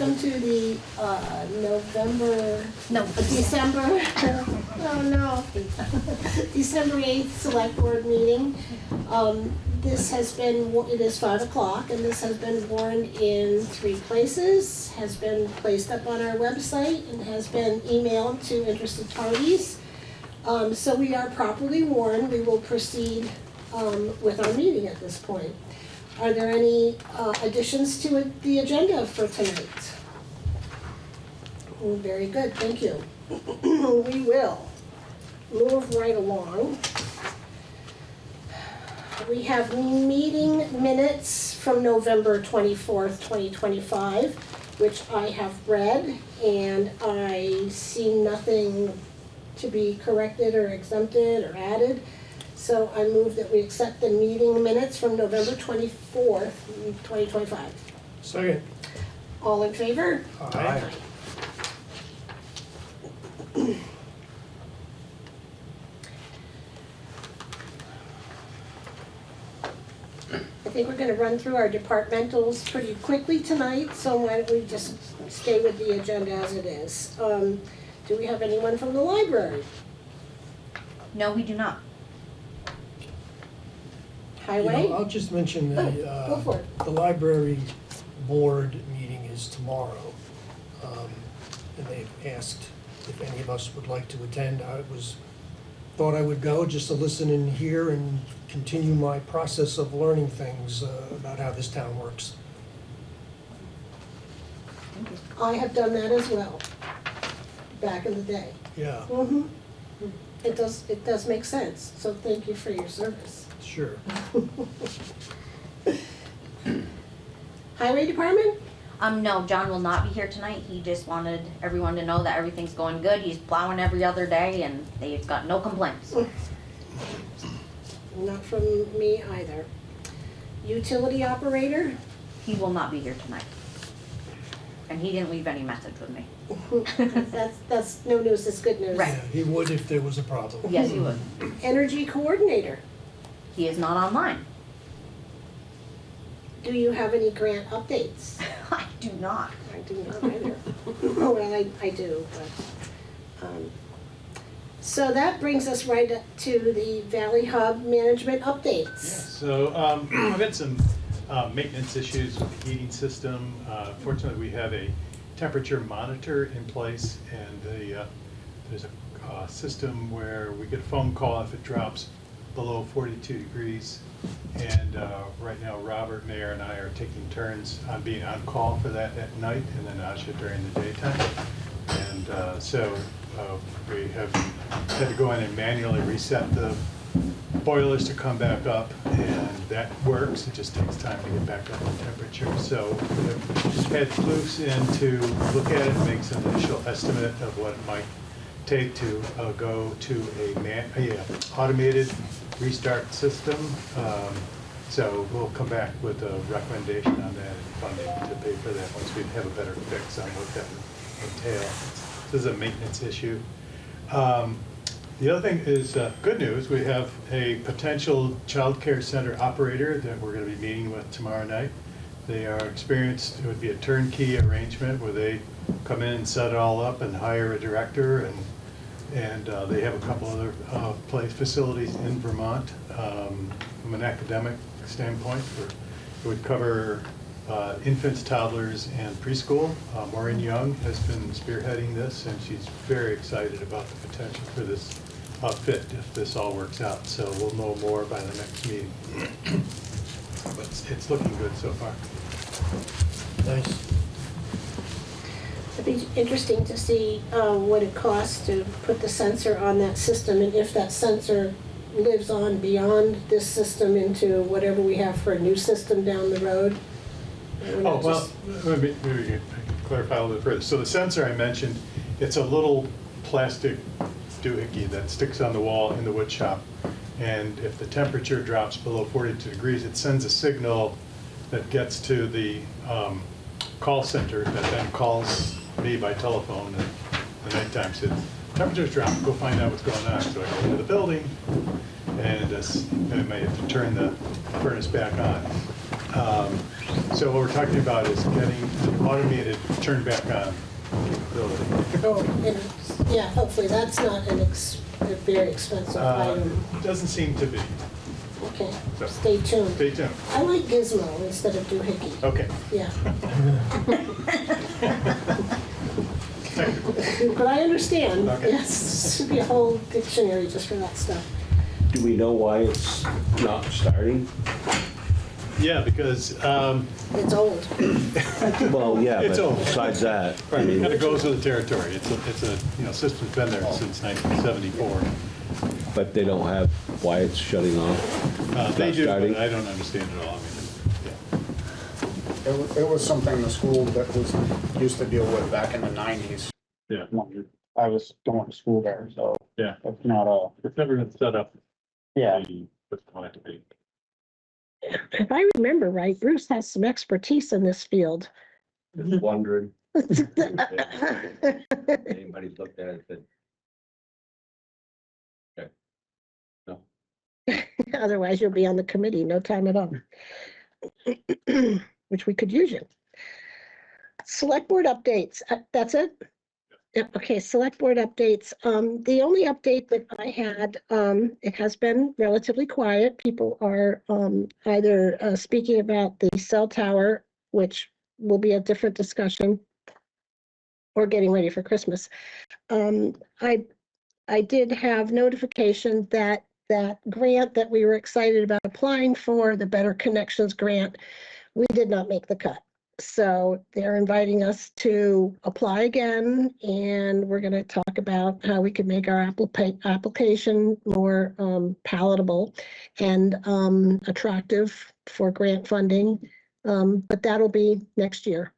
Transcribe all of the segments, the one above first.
welcome to the December, oh no, December 8th Select Board meeting. This has been, it is 5 o'clock, and this has been warned in 3 places, has been placed up on our website, and has been emailed to interested parties. So we are properly warned. We will proceed with our meeting at this point. Are there any additions to the agenda for tonight? Oh, very good, thank you. We will move right along. We have meeting minutes from November 24th, 2025, which I have read, and I see nothing to be corrected or exempted or added. So I move that we accept the meeting minutes from November 24th, 2025. Second. All in favor? Aye. I think we're gonna run through our departmentals pretty quickly tonight, so why don't we just stay with the agenda as it is. Do we have anyone from the library? No, we do not. Highway? I'll just mention Go for it. the library board meeting is tomorrow. And they've asked if any of us would like to attend. Thought I would go just to listen and hear and continue my process of learning things about how this town works. I have done that as well, back in the day. Yeah, Mm-hmm. It does make sense, so thank you for your service. sure. Highway Department? No, John will not be here tonight. He just wanted everyone to know that everything's going good. He's plowing every other day and they've got no complaints. Not from me either. Utility Operator? He will not be here tonight. And he didn't leave any message with me. That's no news, it's good news. Right. Yeah, he would if there was a problem. Yes, he would. Energy Coordinator? He is not online. Do you have any grant updates? I do not. I do not either. Oh, well, I do, but, so that brings us right up to the Valley Hub management updates. So I've had some maintenance issues with the heating system. Fortunately, we have a temperature monitor in place, and there's a system where we get a phone call if it drops below 42 degrees. And right now, Robert, Mayor, and I are taking turns on being on call for that at night, and then Asha during the daytime. And so we have had to go in and manually reset the boilers to come back up, and that works. It just takes time to get back up in temperature. So we've had Floofs in to look at it and make some initial estimate of what it might take to go to a automated restart system. So we'll come back with a recommendation on that and funding to pay for that once we have a better fix on what that would entail. This is a maintenance issue. The other thing is good news. We have a potential child care center operator that we're going to be meeting with tomorrow night. They are experienced. It would be a turnkey arrangement where they come in and set it all up and hire a director, and they have a couple other facilities in Vermont. From an academic standpoint, it would cover infants, toddlers, and preschool. Maureen Young has been spearheading this, and she's very excited about the potential for this fit if this all works out. So we'll know more by the next meeting. But it's looking good so far. Nice. It'd be interesting to see what it costs to put the sensor on that system, and if that sensor lives on beyond this system into whatever we have for a new system down the road. Oh, well, maybe I can clarify a little bit further. So the sensor I mentioned, it's a little plastic doohickey that sticks on the wall in the wood shop. And if the temperature drops below 42 degrees, it sends a signal that gets to the call center that then calls me by telephone at the nighttime. Said, temperature's dropped, go find out what's going on. So I go into the building, and I might have to turn the furnace back on. So what we're talking about is getting an automated turn back on capability. Oh, and, yeah, hopefully that's not a very expensive item. Doesn't seem to be. Okay, So- stay tuned. Stay tuned. I like Gizmo instead of Doohickey. Okay. Yeah, Technical. but I understand. Okay. Yes, should be a whole dictionary just for that stuff. Do we know why it's not starting? Yeah, because It's old. Well, yeah, It's but old. besides that, I it mean, kind of goes with the territory. It's a system's been there since 1974. but they don't have why it's shutting off. They Not do, starting? but I don't understand it all. I mean, yeah. It was something the school that was used to deal with back in the 90s. Yeah. When I was going to school there, so Yeah. it's not a, It's never been set up. yeah. What's it going to be? If I remember right, Bruce has some expertise in this field. Just wondering, anybody's looked at it, that Otherwise, you'll be on the committee, no time at all. Which we could use you. Select board updates, that's it? Yep, okay, select board updates. The only update that I had, it has been relatively quiet. People are either speaking about the cell tower, which will be a different discussion, or getting ready for Christmas. I did have notification that grant that we were excited about applying for, the Better Connections grant, we did not make the cut. So they're inviting us to apply again, and we're going to talk about how we could make our application more palatable and attractive for grant funding. But that'll be next year.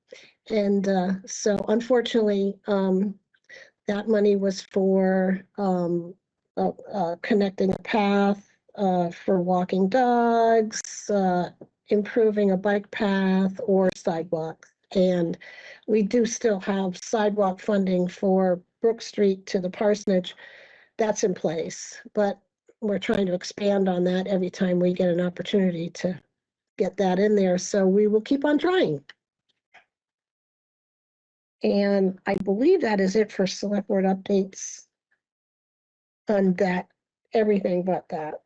And so unfortunately, that money was for connecting a path for walking dogs, improving a bike path or sidewalks. And we do still have sidewalk funding for Brook Street to the parsonage. That's in place, but we're trying to expand on that every time we get an opportunity to get that in there. So we will keep on trying. And I believe that is it for select board updates on that, everything but that.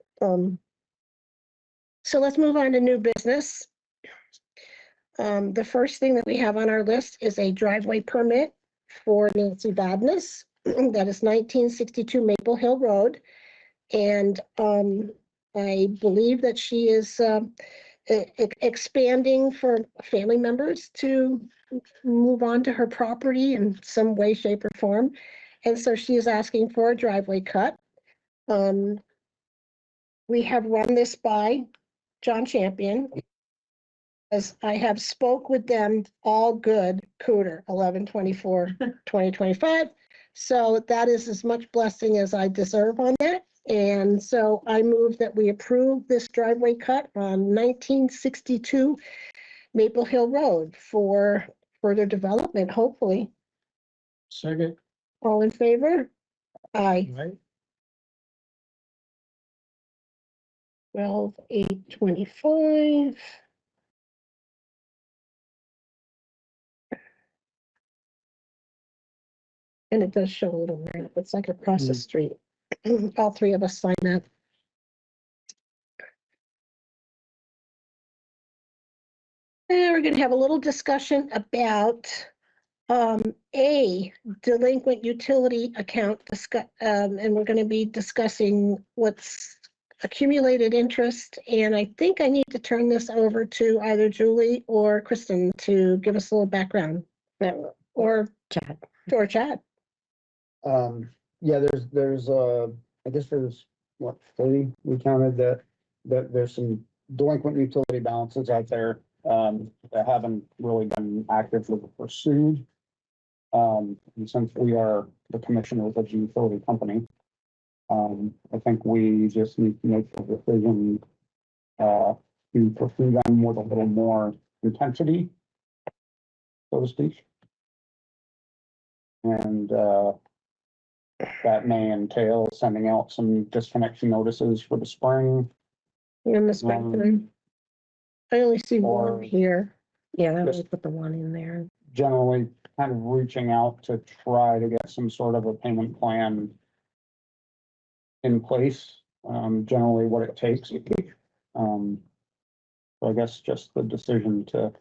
So let's move on to new business. The first thing that we have on our list is a driveway permit for Nancy Badness. That is 1962 Maple Hill Road. And I believe that she is expanding for family members to move on to her property in some way, shape, or form. And so she is asking for a driveway cut. We have run this by John Champion, as I have spoke with them, all good, Cooter, 11/24/2025. So that is as much blessing as I deserve on that. And so I move that we approve this driveway cut on 1962 Maple Hill Road for further development, hopefully. Second. All in favor? Aye. Right. 12/8/25. And it does show a little map. It's like across the street. All three of us sign that. And we're gonna have a little discussion about a delinquent utility account and we're gonna be discussing what's accumulated interest. And I think I need to turn this over to either Julie or Kristen to give us a little background. Or Chad. Or Chad. Yeah, there's I guess there's what, 30 we counted that there's some delinquent utility balances out there that haven't really been actively pursued. And since we are the commissioners of the utility company, I think we just need to make a decision to pursue them with a little more intensity, so to speak. And that may entail sending out some disconnection notices for the spring. In the springtime. I only see one Or- here. Yeah, that Just- would put the one in there. generally kind of reaching out to try to get some sort of a payment plan in place, generally what it takes. So I guess just the decision to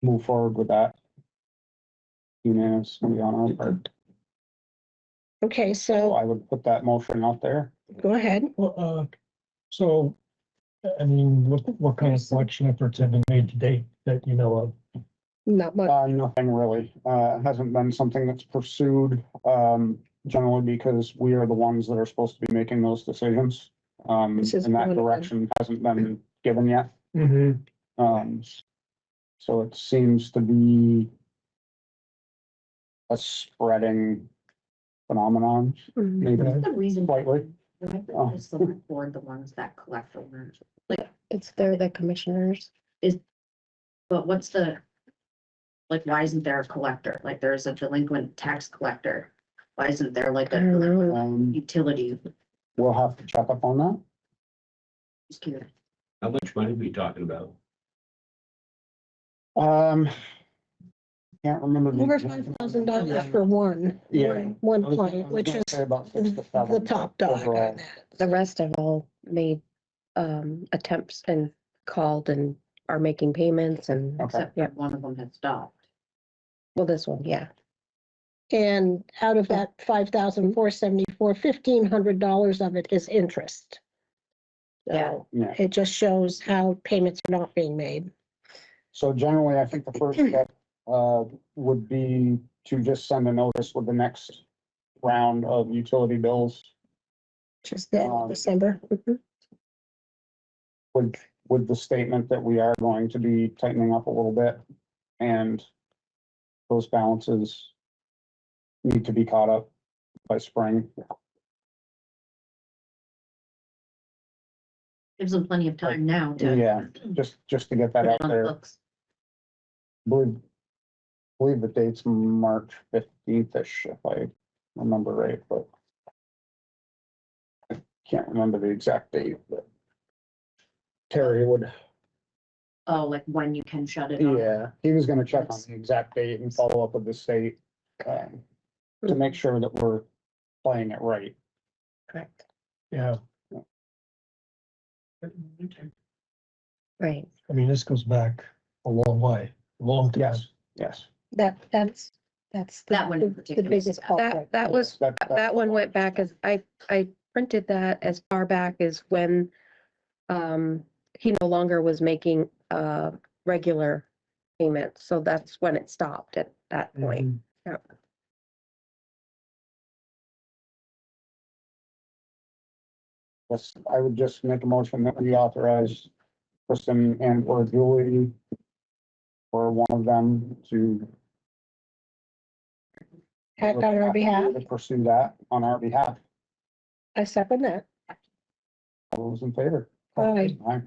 move forward with that. Unanimously on our part. Okay, So so I would put that motion out there. go ahead. Well, so, I mean, what kind of collection efforts have been made to date that you know of? Not much. Nothing really. It hasn't been something that's pursued, generally because we are the ones that are supposed to be making those decisions. This is And one that of them. direction hasn't been given yet. Mm-hmm. So it seems to be a spreading phenomenon, Mhm. maybe Okay. The reason slightly. why is the select board the ones that collect the warrants? It's they're the commissioners. But what's the, like, why isn't there a collector? Like, there's a delinquent tax collector. Why isn't there like I don't a know. utility? We'll have to check up on that. Just curious. How much money are we talking about? Can't remember. the- Over $5,000 for one. Yeah. One I was client, gonna which is say about the 6 to 7 top dog overall. on that. The rest have all made attempts and called and are making payments and, Okay. Except Yeah. for one of them had stopped. well, this one, yeah. And out of that 5,474, $1,500 of it is interest. Yeah. So Yeah. it just shows how payments are not being made. So generally, I think the first step, would be to just send a notice with the next round of utility bills Just that Um, December. Mhm. with the statement that we are going to be tightening up a little bit. And those balances need to be caught up by spring. Gives them plenty of time now to. Yeah, just to get that put it out on the there. books. Believe the date's March 15th-ish, if I remember right, but I can't remember the exact date, but Terry would, Oh, like when you can shut it off. yeah, he was gonna check on the exact date and follow up with the state, to make sure that we're playing it right. Correct. Yeah. Right. I mean, this goes back a long way, a long time. Yes. That's That one in the particular. biggest culprit. That was, that one went back as, I printed that as far back as when he no longer was making regular payments. So that's when it stopped at that point. Yep. Yes, I would just make a motion that we authorize Kristen and or Julie or one of them to Act on our behalf. to pursue that on our behalf. I second that. All those in favor? Aye. Aye.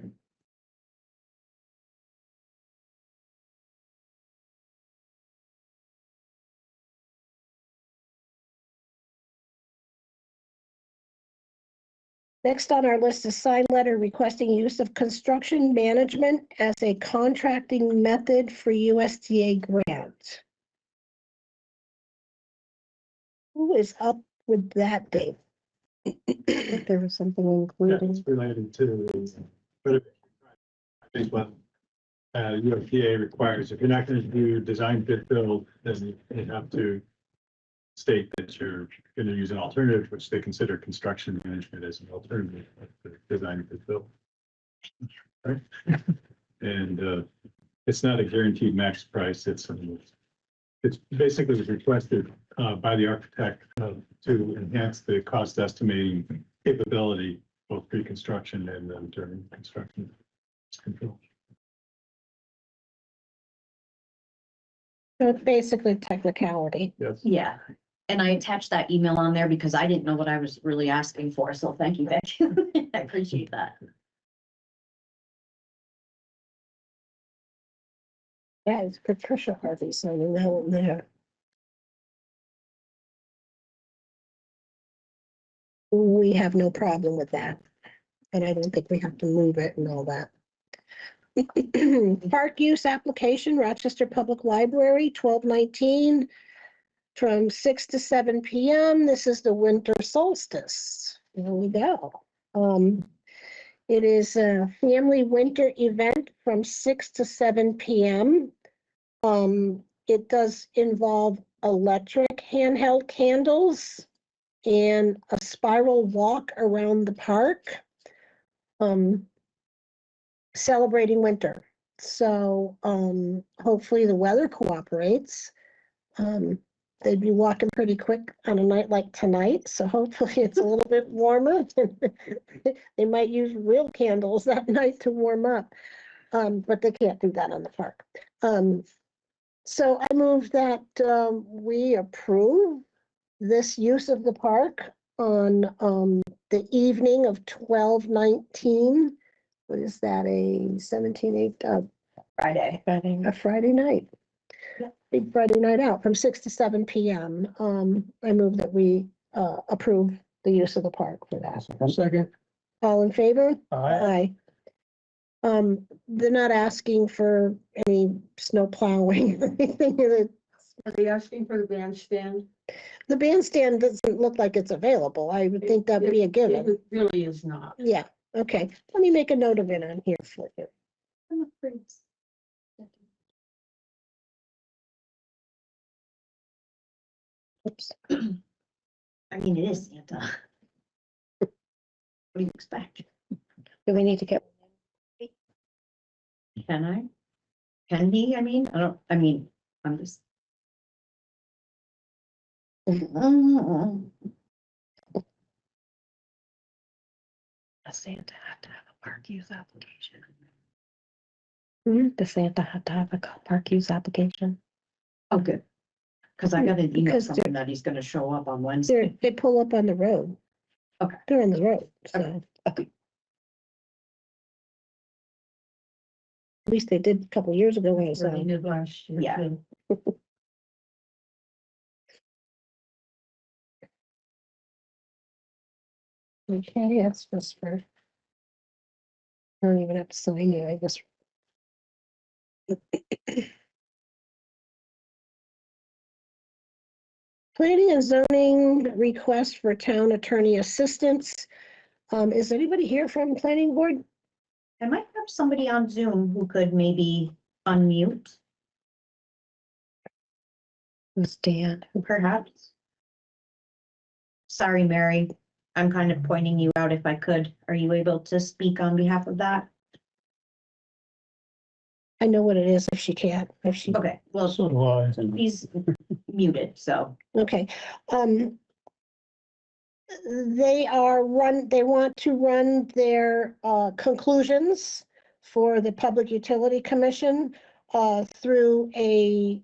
Next on our list is sign letter requesting use of construction management as a contracting method for USDA grant. Who is up with that, Dave? I think there was something Yeah, included. it's related to, but I think what UFPA requires, if you're not gonna do design fit build, then you have to state that you're gonna use an alternative, which they consider construction management as an alternative to design fit build. Right? And it's not a guaranteed max price, it's basically requested by the architect to enhance the cost estimating capability, both pre-construction and then during construction control. So it's basically technicality. Yes. Yeah, and I attached that email on there because I didn't know what I was really asking for, so thank you, Becky. I appreciate that. Yeah, it's Patricia Harvey signing that one there. We have no problem with that. And I don't think we have to move it and all that. Park use application, Rochester Public Library, 1219, from 6 to 7 PM. This is the winter solstice. Here we go. It is a family winter event from 6 to 7 PM. It does involve electric handheld candles and a spiral walk around the park, celebrating winter. So, hopefully the weather cooperates. They'd be walking pretty quick on a night like tonight, so hopefully it's a little bit warmer. They might use real candles that night to warm up, but they can't do that on the park. So I move that we approve this use of the park on the evening of 12/19. What is that, a 17/8, Friday. a Friday night? Big Friday night out from 6 to 7 PM. I move that we approve the use of the park for that. Second. All in favor? Aye. Aye. They're not asking for any snow plowing or anything. Are they asking for the bandstand? The bandstand doesn't look like it's available. I would think that'd be a given. It really is not. Yeah, okay. Let me make a note of it on here for you. Oops. I mean, it is Santa. What do you expect? Do we need to get, Can I? Can he? I'm just. Does Santa have to have a park use application? Does Santa have to have a park use application? Oh, good. Cause I got an email Because from him that he's gonna show up on they Wednesday. they pull up on the road. Okay. They're on the road, so. Okay. At least they did a couple years ago, when it was, They did last year, Yeah. too. okay, that's just for. I don't even have to sign you, I just. Planning and zoning request for town attorney assistance. Is anybody here from planning board? I might have somebody on Zoom who could maybe unmute, Who's Dan? perhaps. Sorry, Mary, I'm kind of pointing you out if I could. Are you able to speak on behalf of that? I know what it is if she can't, if she, Okay, well, So do I. he's muted, so. okay. They want to run their conclusions for the Public Utility Commission through a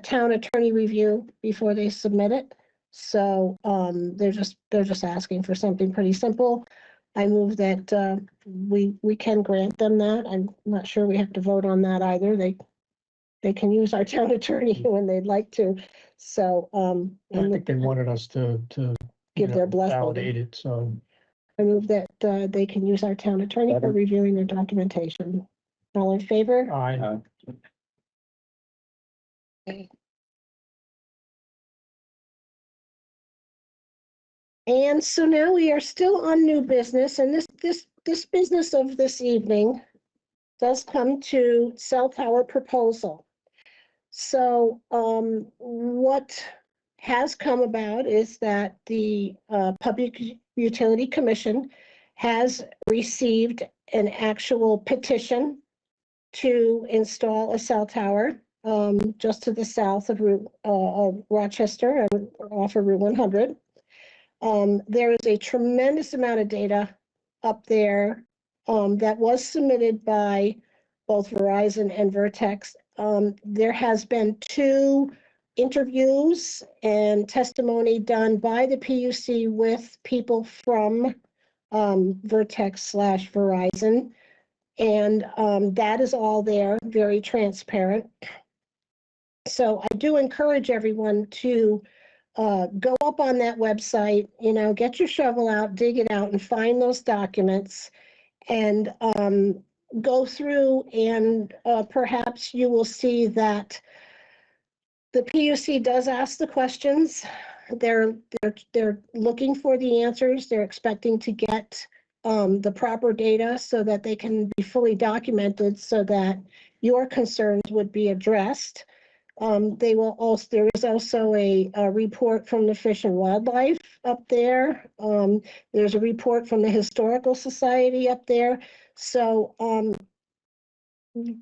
town attorney review before they submit it. So they're just asking for something pretty simple. I move that we can grant them that. I'm not sure we have to vote on that either. They can use our town attorney when they'd like to. So I think they wanted us to. Give their blessing. Validate it, so. I move that they can use our town attorney for reviewing their documentation. All in favor? Aye. And so now we are still on new business, and this business of this evening does come to cell tower proposal. So what has come about is that the Public Utility Commission has received an actual petition to install a cell tower just to the south of Rochester and off of Route 100. There is a tremendous amount of data up there that was submitted by both Verizon and Vertex. There has been 2 interviews and testimony done by the PUC with people from Vertex/Verizon. And that is all there, very transparent. So I do encourage everyone to go up on that website, get your shovel out, dig it out and find those documents. And go through and perhaps you will see that the PUC does ask the questions. They're looking for the answers. They're expecting to get the proper data so that they can be fully documented so that your concerns would be addressed. They will also, there is also a report from the Fish and Wildlife up there. There's a report from the Historical Society up there. So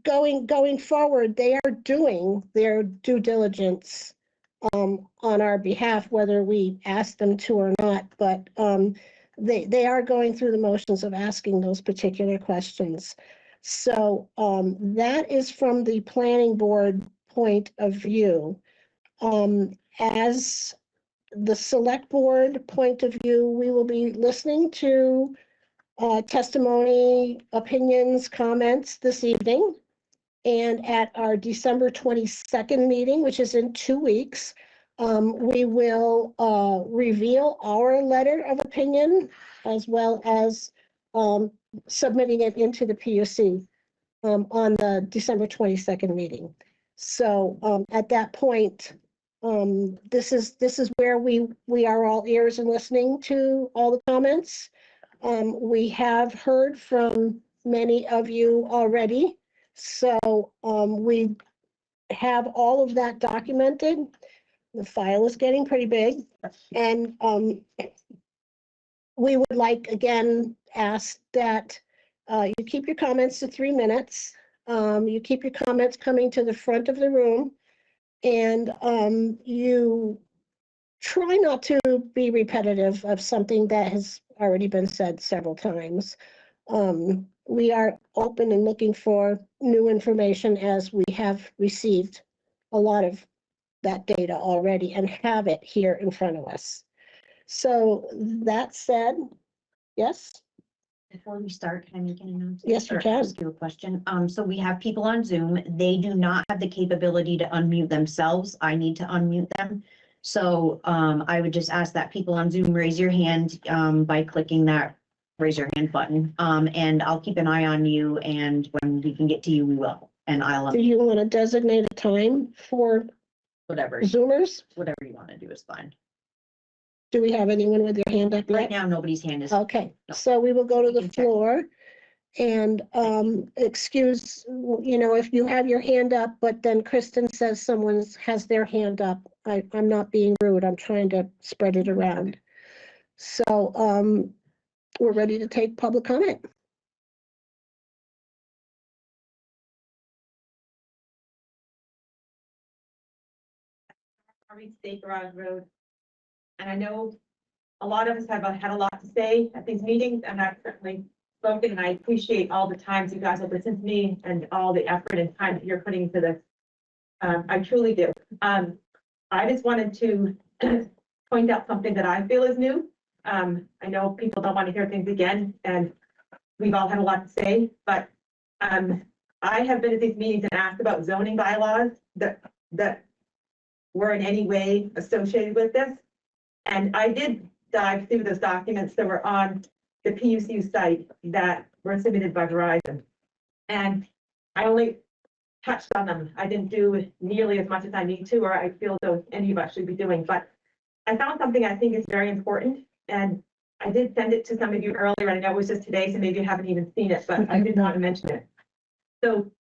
going forward, they are doing their due diligence on our behalf, whether we ask them to or not, but they are going through the motions of asking those particular questions. So that is from the planning board point of view. As the select board point of view, we will be listening to testimony, opinions, comments this evening. And at our December 22nd meeting, which is in 2 weeks, we will reveal our letter of opinion as well as submitting it into the PUC on the December 22nd meeting. So at that point, this is where we are all ears and listening to all the comments. We have heard from many of you already. So we have all of that documented. The file is getting pretty big. And we would like, again, ask that you keep your comments to 3 minutes. You keep your comments coming to the front of the room. And you try not to be repetitive of something that has already been said several times. We are open and looking for new information as we have received a lot of that data already and have it here in front of us. So that said, yes? Before we start, can I make an announcement? Yes, you Or can. ask you a question? So we have people on Zoom. They do not have the capability to unmute themselves. I need to unmute them. So I would just ask that people on Zoom raise your hand by clicking that raise your hand button. And I'll keep an eye on you, and when we can get to you, we will. And I'll Do you want to designate a time for whatever Zoomers? you want to do is fine. Do we have anyone with their hand up Right yet? now, nobody's hand is. Okay, No. so we will go to We the can check. floor and excuse, if you have your hand up, but then Kristen says someone has their hand up. I'm not being rude. I'm trying to spread it around. So we're ready to take public comment. State Garage Road. And I know a lot of us have had a lot to say at these meetings, and I've certainly spoken, and I appreciate all the times you guys have listened to me and all the effort and time that you're putting into this. I truly do. I just wanted to point out something that I feel is new. I know people don't want to hear things again, and we've all had a lot to say, but I have been at these meetings and asked about zoning bylaws that were in any way associated with this. And I did dive through those documents that were on the PUC site that were submitted by Verizon. And I only touched on them. I didn't do nearly as much as I need to, or I feel though any of us should be doing. But I found something I think is very important. And I did send it to some of you earlier, and I know it was just today, so maybe you haven't even seen it, but I did want to mention it. So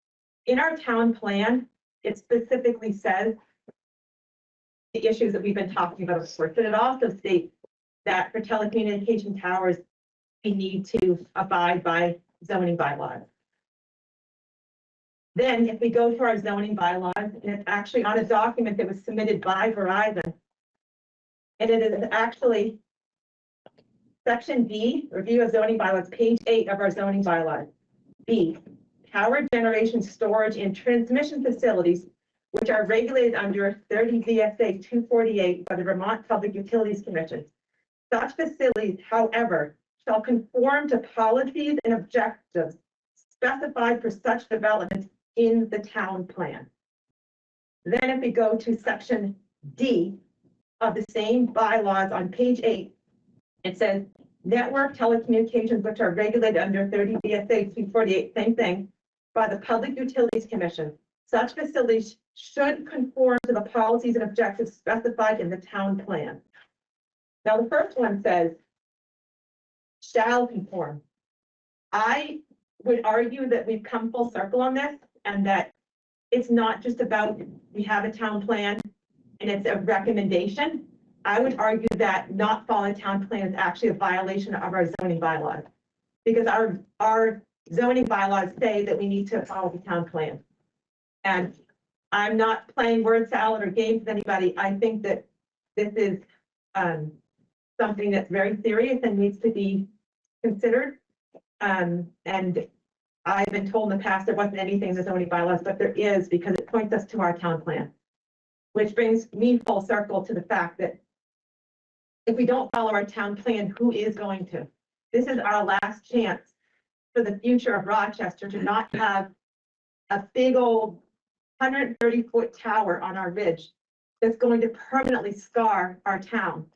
in our town plan, it specifically says the issues that we've been talking about, of course, but it also states that for telecommunication towers, we need to abide by zoning bylaws. Then if we go to our zoning bylaws, and it's actually on a document that was submitted by Verizon, and it is actually section B, review of zoning bylaws, page 8 of our zoning bylaws. B, power generation, storage, and transmission facilities which are regulated under 30 VSA 248 by the Vermont Public Utilities Commission. Such facilities, however, shall conform to policies and objectives specified for such development in the town plan. Then if we go to section D of the same bylaws on page 8, it says network telecommunications, which are regulated under 30 VSA 248, same thing, by the Public Utilities Commission. Such facilities should conform to the policies and objectives specified in the town plan. Now, the first one says, shall conform. I would argue that we've come full circle on this and that it's not just about, we have a town plan and it's a recommendation. I would argue that not following town plan is actually a violation of our zoning bylaws. Because our zoning bylaws say that we need to follow the town plan. And I'm not playing word salad or games with anybody. I think that this is something that's very serious and needs to be considered. And I've been told in the past there wasn't anything in the zoning bylaws, but there is, because it points us to our town plan. Which brings me full circle to the fact that if we don't follow our town plan, who is going to? This is our last chance for the future of Rochester to not have a big old 130-foot tower on our ridge that's going to permanently scar our town.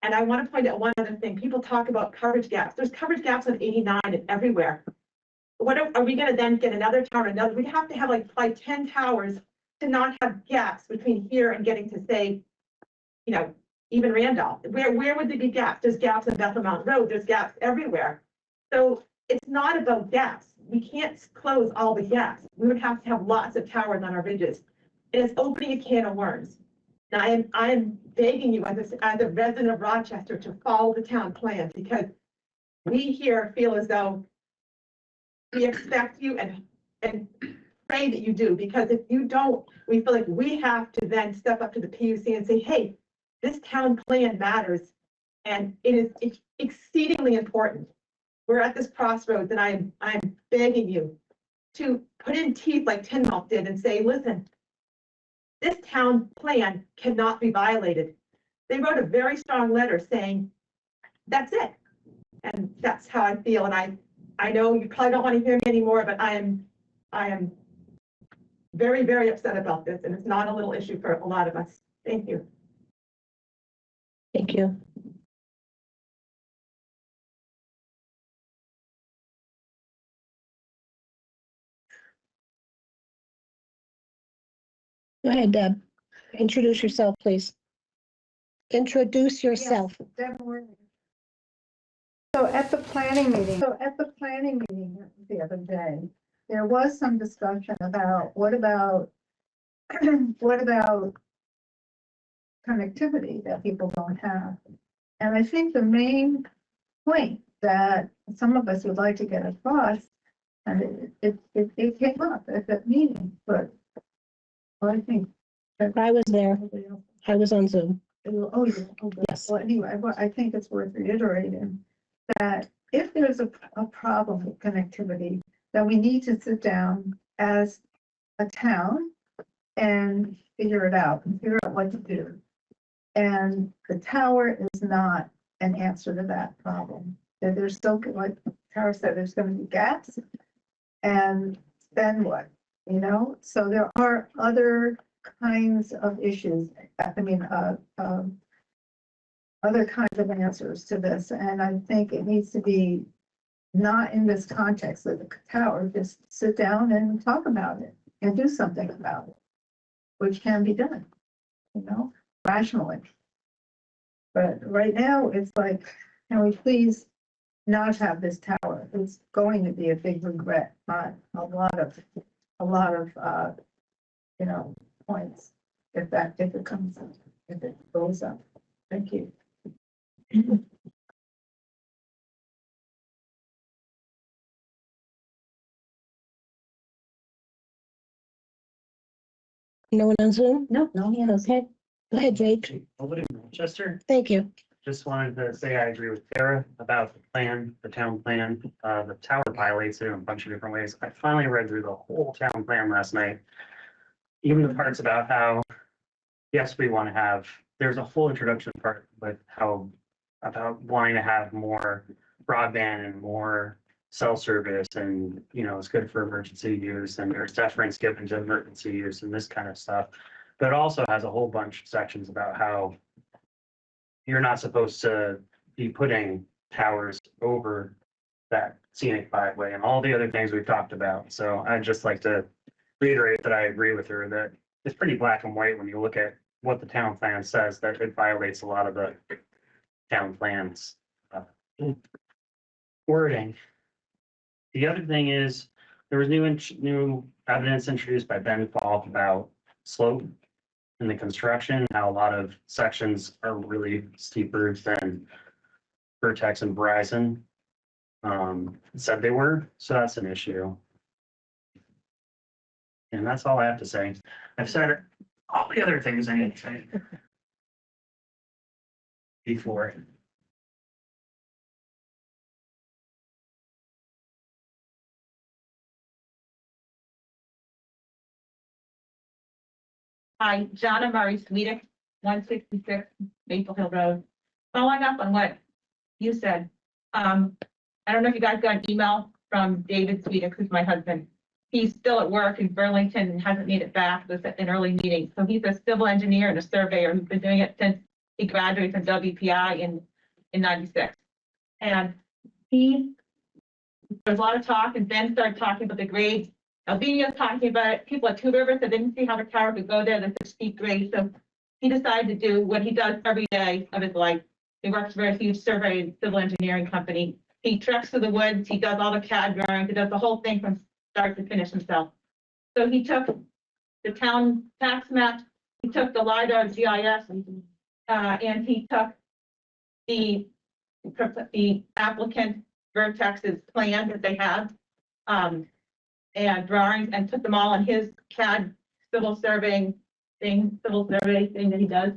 And I want to point out one other thing. People talk about coverage gaps. There's coverage gaps on 89 and everywhere. What are we going to then get another tower? We'd have to have like 10 towers to not have gaps between here and getting to, say, you know, even Randolph. Where would there be gaps? There's gaps on Bethel Mountain Road. There's gaps everywhere. So it's not about gaps. We can't close all the gaps. We would have to have lots of towers on our ridges. And it's opening a can of worms. And I am begging you as a resident of Rochester to follow the town plan, because we here feel as though we expect you and pray that you do, because if you don't, we feel like we have to then step up to the PUC and say, hey, this town plan matters and it's exceedingly important. We're at this crossroads and I'm begging you to put in teeth like Tinmouth did and say, listen, this town plan cannot be violated. They wrote a very strong letter saying, that's it. And that's how I feel. And I know you probably don't want to hear me anymore, but I am very, very upset about this. And it's not a little issue for a lot of us. Thank you. Thank you. Go ahead, Deb. Introduce yourself, please. Introduce yourself. So at the planning meeting the other day, there was some discussion about what about connectivity that people don't have. And I think the main point that some of us would like to get across, and it came up at that meeting, but I think. I was there. I was on Zoom. Oh, yeah. Oh, good. Yes. Well, anyway, I think it's worth reiterating that if there's a problem with connectivity, then we need to sit down as a town and figure it out and figure out what to do. And the tower is not an answer to that problem. That there's still, like Tara said, there's going to be gaps. And then what? You know, so there are other kinds of issues. I mean, other kinds of answers to this. And I think it needs to be not in this context of the tower, just sit down and talk about it and do something about it, which can be done, you know, rationally. But right now, it's like, can we please not have this tower? It's going to be a big regret on a lot of, you know, points if it comes, if it goes up. Thank you. No one on Zoom? No, hands. Okay. Go ahead, Jake. Nobody in Rochester. Thank you. Just wanted to say I agree with Tara about the plan, the town plan. The tower violates it in a bunch of different ways. I finally read through the whole town plan last night. Even the parts about how, yes, we want to have, there's a whole introduction part with how, about wanting to have more broadband and more cell service and, you know, it's good for emergency use and there's deference given to emergency use and this kind of stuff. But it also has a whole bunch of sections about how you're not supposed to be putting towers over that scenic byway and all the other things we've talked about. So I'd just like to reiterate that I agree with her that it's pretty black and white when you look at what the town plan says, that it violates a lot of the town plans wording. The other thing is, there was new evidence introduced by Ben Falk about slope in the construction, how a lot of sections are really steeper than Vertex and Verizon said they were, so that's an issue. And that's all I have to say. I've said all the other things I need to say before. Hi, Jonna Murray Swedick, 166 Maple Hill Road. Following up on what you said, I don't know if you guys got an email from David Swedick, who's my husband. He's still at work in Burlington and hasn't made it back. It was an early meeting. So he's a civil engineer and a surveyor who's been doing it since he graduated from WPI in 96. And there's a lot of talk, and Ben started talking about the grades. Albania was talking about it. People at Two Rivers that didn't see how the tower could go there. There's a steep grade. So he decided to do what he does every day of his life. He works for a huge survey and civil engineering company. He treks through the woods. He does all the CAD drawings. He does the whole thing from start to finish himself. So he took the town tax map. He took the LiDAR GIS, and he took the applicant Vertex's plan that they have. And drawings, and put them all on his CAD civil survey thing that he does.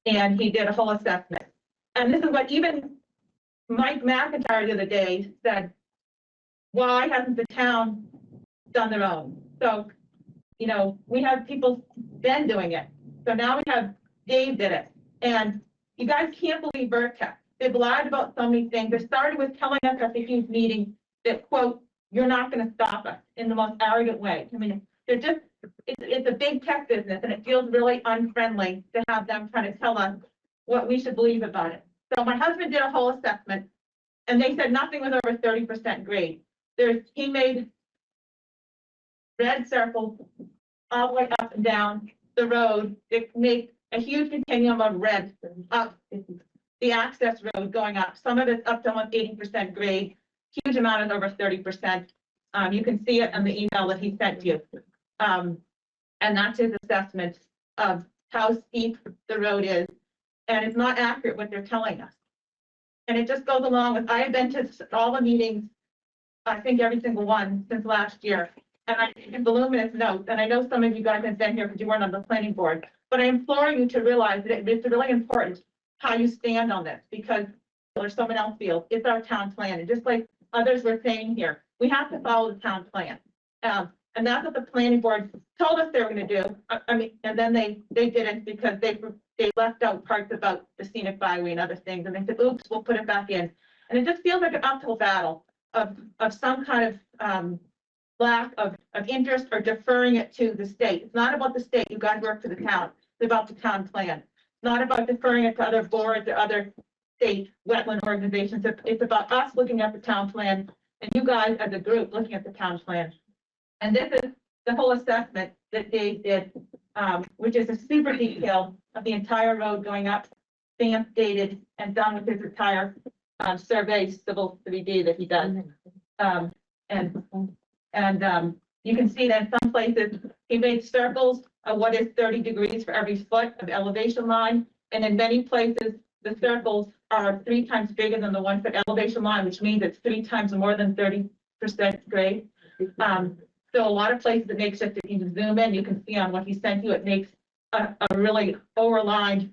And he did a whole assessment. And this is what even Mike McIntyre the other day said, why hasn't the town done their own? So, you know, we have people then doing it. So now we have Dave did it. And you guys can't believe Vertex. They've lied about so many things. They started with telling us at the huge meeting that, quote, you're not going to stop us, in the most arrogant way. I mean, they're just, it's a big tech business, and it feels really unfriendly to have them trying to tell us what we should believe about it. So my husband did a whole assessment, and they said nothing was over 30% grade. He made red circles all the way up and down the road. It made a huge continuum of red up the access road going up. Some of it's up to almost 80% grade. Huge amount is over 30%. You can see it on the email that he sent you. And that's his assessment of how steep the road is. And it's not accurate what they're telling us. And it just goes along with, I have been to all the meetings, I think every single one since last year. And I in voluminous notes, and I know some of you guys have been here because you weren't on the planning board, but I implore you to realize that it's really important how you stand on this, because or someone else feels it's our town plan. And just like others were saying here, we have to follow the town plan. And that's what the planning board told us they were going to do. I mean, and then they didn't, because they left out parts about the scenic byway and other things. And they said, oops, we'll put it back in. And it just feels like an uphill battle of some kind of lack of interest or deferring it to the state. It's not about the state. You guys work for the town. It's about the town plan. It's not about deferring it to other boards or other state wetland organizations. It's about us looking at the town plan, and you guys as a group looking at the town plan. And this is the whole assessment that Dave did, which is a super detail of the entire road going up, stamped, dated, and done with his entire survey civil 3D that he does. And you can see that in some places he made circles of what is 30 degrees for every foot of elevation line, and in many places the circles are 3 times bigger than the 1 foot elevation line, which means it's 3 times more than 30% grade. So a lot of places it makes just, if you zoom in, you can see on what he sent you, it makes a really overlined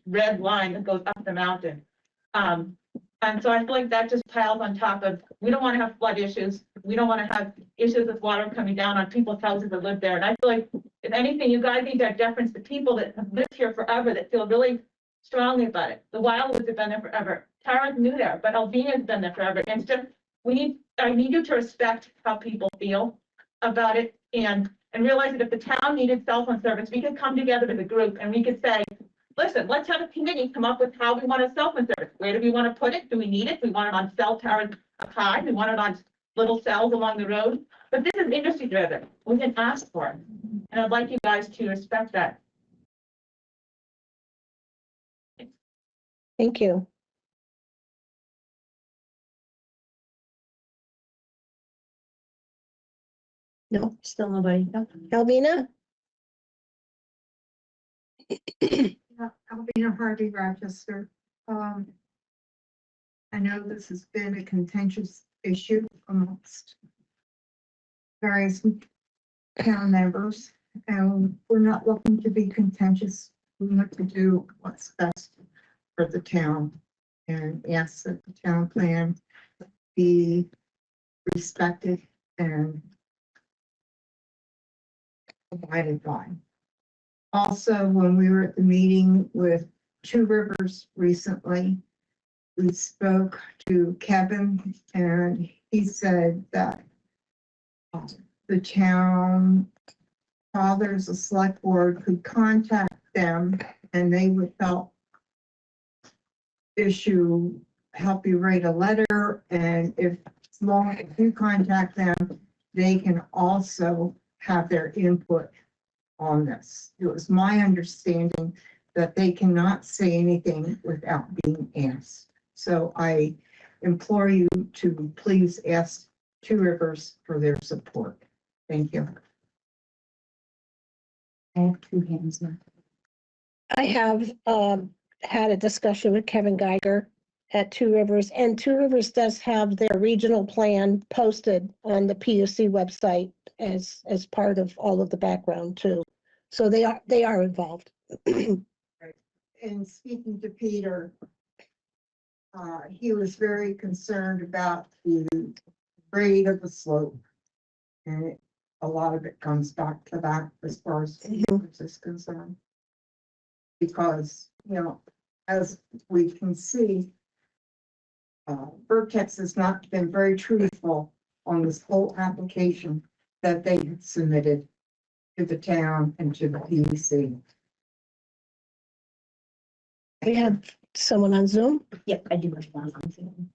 red line that goes up the mountain. And so I feel like that just piles on top of, we don't want to have flood issues. We don't want to have issues with water coming down on people's houses that live there. And I feel like, if anything, you guys need to have deference to people that have lived here forever, that feel really strongly about it. The Wildwoods have been there forever. Tara's new there, but Albinia's been there forever. And it's just, I need you to respect how people feel about it, and realize that if the town needed cell phone service, we could come together as a group and we could say, listen, let's have a committee come up with how we want to cell phone service. Where do we want to put it? Do we need it? Do we want it on cell towers up high? Do we want it on little cells along the road? But this is industry driven. We didn't ask for it. And I'd like you guys to respect that. Thank you. No, still nobody. No. Alvina? Alvina Harvey, Rochester. I know this has been a contentious issue amongst various town members, and we're not looking to be contentious. We want to do what's best for the town and ask that the town plan be respected and abided by. Also, when we were at the meeting with Two Rivers recently, we spoke to Kevin and he said that the town fathers, the select board could contact them and they would help you write a letter. And if as long as you contact them, they can also have their input on this. It was my understanding that they cannot say anything without being asked. So I implore you to please ask Two Rivers for their support. Thank you. I have two hands now. I have had a discussion with Kevin Geiger at Two Rivers, and Two Rivers does have their regional plan posted on the PUC website as part of all of the background too. So they are involved. And speaking to Peter, he was very concerned about the grade of the slope. And a lot of it comes back to that as far as this is concerned. Because, as we can see, Vertex has not been very truthful on this whole application that they had submitted to the town and to the PUC. We have someone on Zoom. Yep, I do have one on Zoom.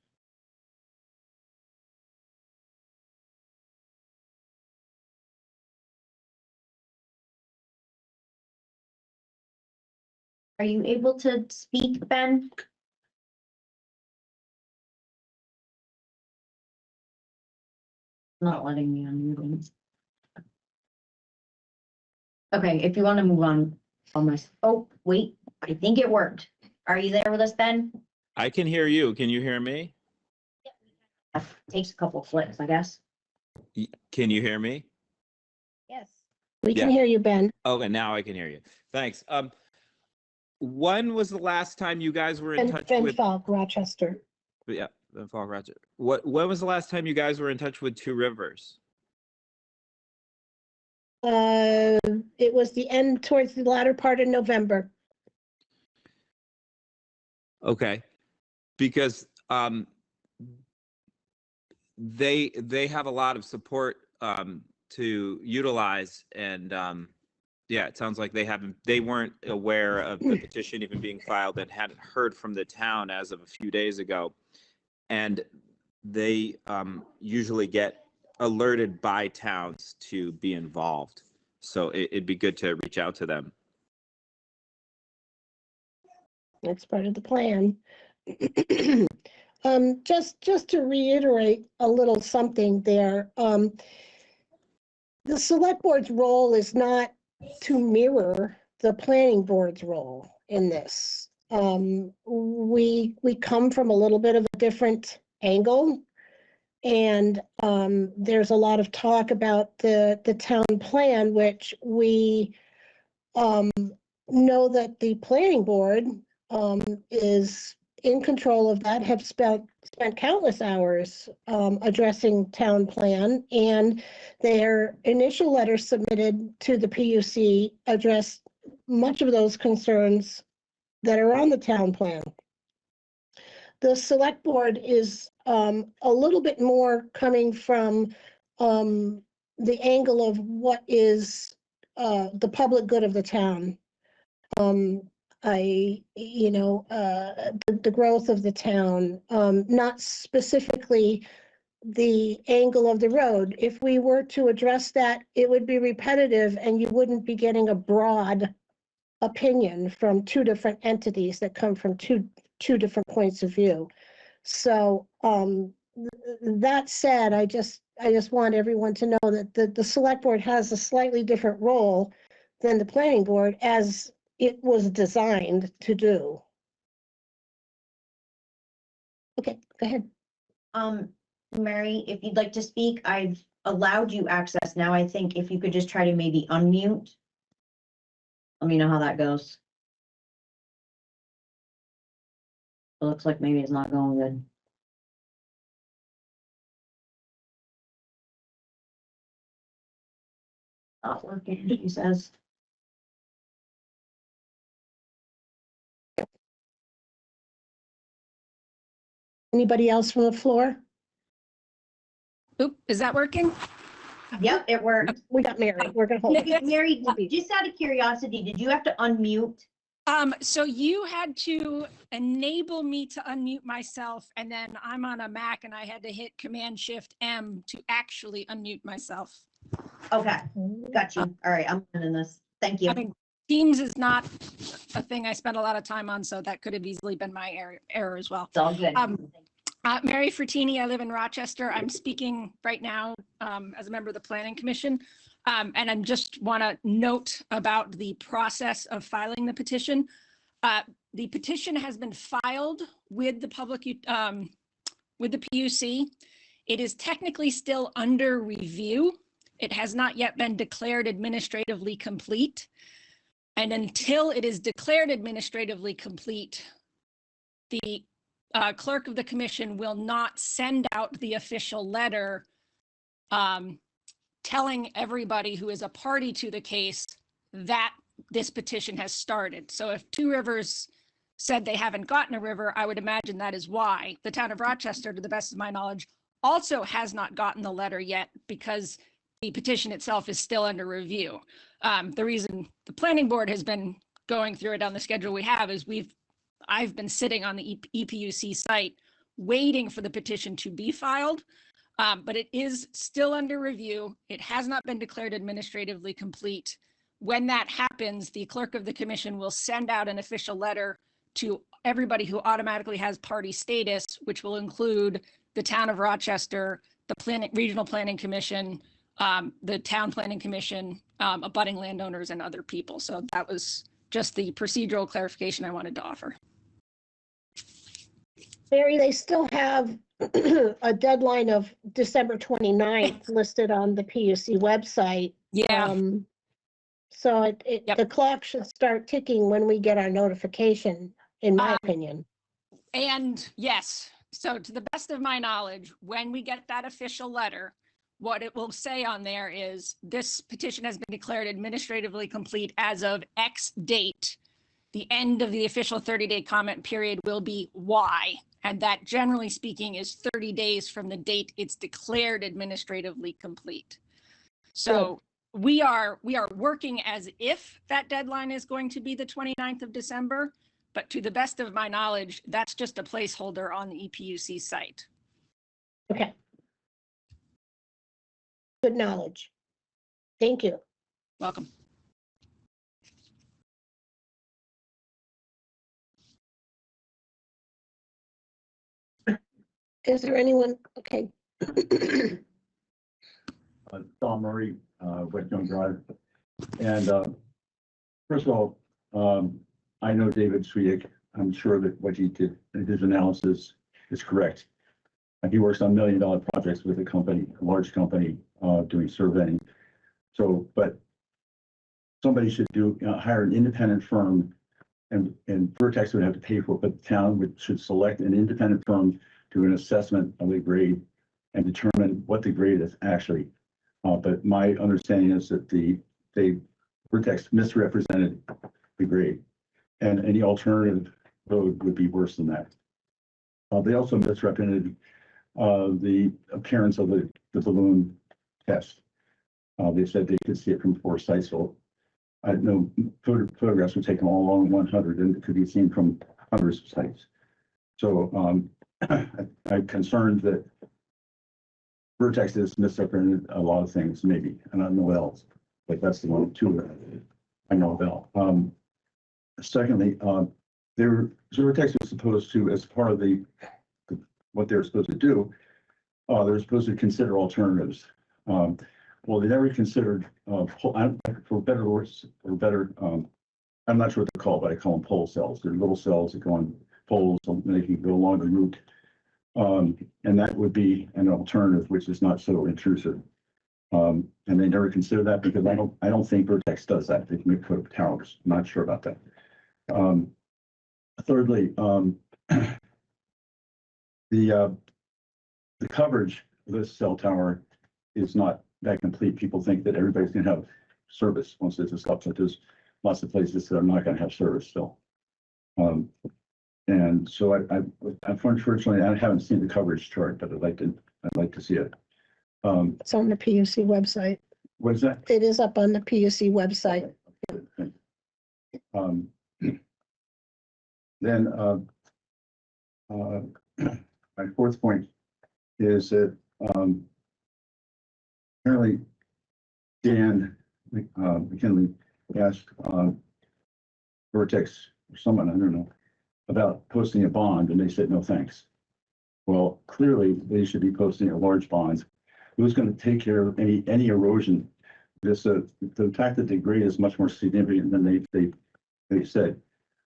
Are you able to speak, Ben? Not letting me unmute him. Okay, if you want to move on, oh, wait, I think it worked. Are you there with us, Ben? I can hear you. Can you hear me? Takes a couple flips, I guess. Can you hear me? Yes. We can Yeah. hear you, Ben. Okay, now I can hear you. Thanks. When was the last time you guys were in touch Ben with? Falk, Rochester. Yeah, Ben Falk, Rochester. When was the last time you guys were in touch with Two Rivers? It was towards the latter part of November. Okay, because they have a lot of support to utilize, and yeah, it sounds like they weren't aware of the petition even being filed and hadn't heard from the town as of a few days ago, and they usually get alerted by towns to be involved, so it'd be good to reach out to them. That's part of the plan. Just to reiterate a little something there, the select board's role is not to mirror the planning board's role in this. We come from a little bit of a different angle, and there's a lot of talk about the town plan, which we know that the planning board is in control of that, have spent countless hours addressing town plan, and their initial letter submitted to the PUC addressed much of those concerns that are on the town plan. The select board is a little bit more coming from the angle of what is the public good of the town. the growth of the town, not specifically the angle of the road. If we were to address that, it would be repetitive and you wouldn't be getting a broad opinion from two different entities that come from two different points of view. So, that said, I just want everyone to know that the select board has a slightly different role than the planning board as it was designed to do. Okay, go ahead. Mary, if you'd like to speak, I've allowed you access now. I think if you could just try to maybe unmute. Let me know how that goes. It looks like maybe it's not going good. Not working, he says. Anybody else from the floor? Oop, is that working? Yep, it worked. We got Mary. We're gonna hold. Mary, just out of curiosity, did you have to unmute? So you had to enable me to unmute myself, and then I'm on a Mac and I had to hit Command-Shift-M to actually unmute myself. Okay, got you. All right, I'm in this. Thank you. I mean, Teams is not a thing I spend a lot of time on, so that could have easily been my error as well. It's all good. Mary Frattini, I live in Rochester. I'm speaking right now as a member of the Planning Commission. And I just want to note about the process of filing the petition. The petition has been filed with the with the PUC. It is technically still under review. It has not yet been declared administratively complete. And until it is declared administratively complete, the clerk of the commission will not send out the official letter telling everybody who is a party to the case that this petition has started. So if Two Rivers said they haven't gotten a river, I would imagine that is why. The town of Rochester, to the best of my knowledge, also has not gotten the letter yet because the petition itself is still under review. The reason the planning board has been going through it on the schedule we have is I've been sitting on the EPUC site waiting for the petition to be filed. But it is still under review. It has not been declared administratively complete. When that happens, the clerk of the commission will send out an official letter to everybody who automatically has party status, which will include the town of Rochester, the regional planning commission, the town planning commission, abutting landowners and other people. So that was just the procedural clarification I wanted to offer. Mary, they still have a deadline of December 29th listed on the PUC website. Yeah. So Yep. the clock should start ticking when we get our notification, in my opinion. And yes, so to the best of my knowledge, when we get that official letter, what it will say on there is this petition has been declared administratively complete as of X date. The end of the official 30-day comment period will be Y. And that, generally speaking, is 30 days from the date it's declared administratively complete. So we are working as if that deadline is going to be the 29th of December, but to the best of my knowledge, that's just a placeholder on the EPUC site. Okay. Good knowledge. Thank you. Welcome. Is there anyone? Okay. Don Murray, West Young Drive. And first of all, I know David Swiek. I'm sure that what he did, his analysis is correct. He works on $1 million projects with a company, a large company, doing surveying. So, but somebody should hire an independent firm, and Vertex would have to pay for it, but the town should select an independent firm to do an assessment of the grade and determine what the grade is actually. But my understanding is that Vertex misrepresented the grade, and any alternative road would be worse than that. They also misrepresented the appearance of the balloon test. They said they could see it from 4 sites. So I know photographs were taken all along 100 and it could be seen from hundreds of sites. So I'm concerned that Vertex is misrepresented a lot of things, maybe, and I don't know what else, but that's the one, two that I know about. Secondly, Vertex was supposed to, as part of what they're supposed to do, they're supposed to consider alternatives. Well, they never considered, for better or worse, or better, I'm not sure what they're called, but I call them pole cells. They're little cells that go on poles, and they can go along the route. And that would be an alternative, which is not so intrusive. And they never consider that because I don't think Vertex does that. They can put up towers. I'm not sure about that. Thirdly, the coverage of this cell tower is not that complete. People think that everybody's going to have service once this is up, but there's lots of places that are not going to have service still. And so unfortunately, I haven't seen the coverage chart, but I'd like to see it. It's on the PUC website. What is that? It is up on the PUC website. Then my fourth point is that apparently Dan McKinley asked Vertex or someone, I don't know, about posting a bond, and they said no thanks. Well, clearly they should be posting a large bond. Who's going to take care of any erosion? This the fact that the grade is much more significant than they said.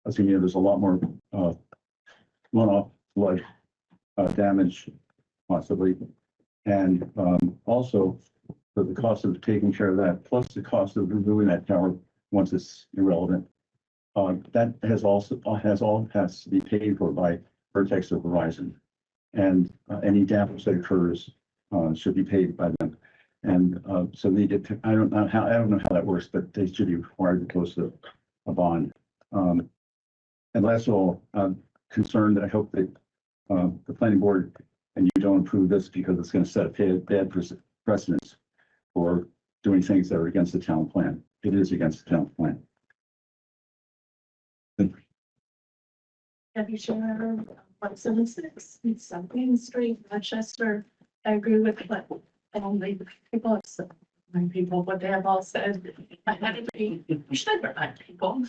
I think there's a lot more runoff flood damage possibly, and also the cost of taking care of that, plus the cost of removing that tower once it's irrelevant. That has to be paid for by Vertex or Verizon, and any damage that occurs should be paid by them. And so they did. I don't know how that works, but they should be required to post a bond. And last of all, I'm concerned that I hope that the planning board and you don't approve this because it's going to set a bad precedence for doing things that are against the town plan. It is against the town plan. Have you shared 176 South Main Street, Rochester? I agree with what only people have said. My people, what they have all said. I had to be should remind people.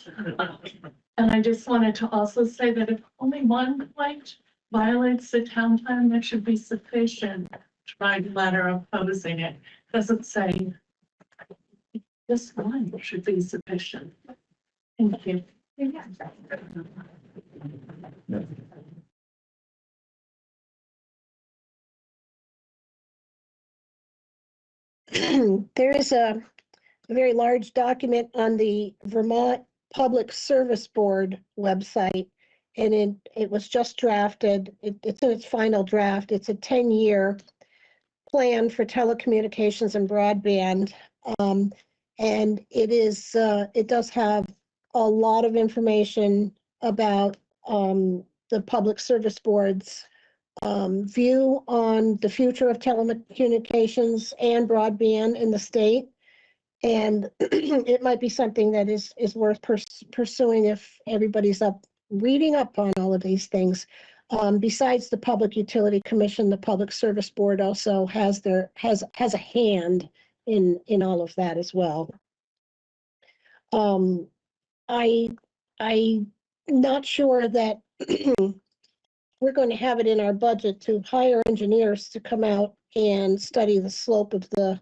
And I just wanted to also say that if only one complaint violates the town plan, there should be sufficient to write a letter opposing it. Doesn't say just one should be sufficient. Thank you. There is a very large document on the Vermont Public Service Board website, and it was just drafted. It's in its final draft. It's a 10-year plan for telecommunications and broadband. And it does have a lot of information about the Public Service Board's view on the future of telecommunications and broadband in the state. And it might be something that is worth pursuing if everybody's reading up on all of these things. Besides the Public Utility Commission, the Public Service Board also has a hand in all of that as well. I'm not sure that we're going to have it in our budget to hire engineers to come out and study the slope of the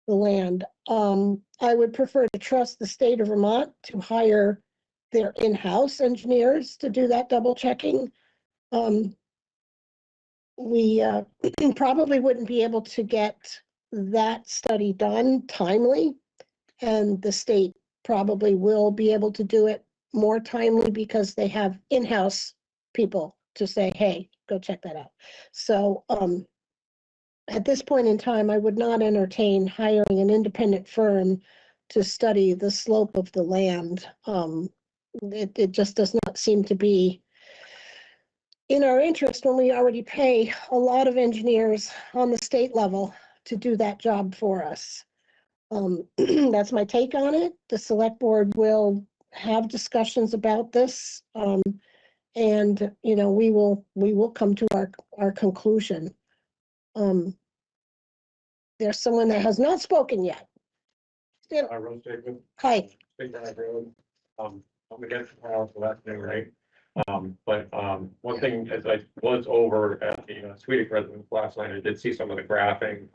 land. I would prefer to trust the state of Vermont to hire their in-house engineers to do that double checking. We probably wouldn't be able to get that study done timely, and the state probably will be able to do it more timely because they have in-house people to say, hey, go check that out. So at this point in time, I would not entertain hiring an independent firm to study the slope of the land. It just does not seem to be in our interest when we already pay a lot of engineers on the state level to do that job for us. That's my take on it. The select board will have discussions about this. And, you know, we will come to our conclusion. There's someone that has not spoken yet. Rochester, Hi. Big Drive Road. I'm against the power, so that's new, right? But one thing, as I was over at the Swedish residence last night, I did see some of the graphing.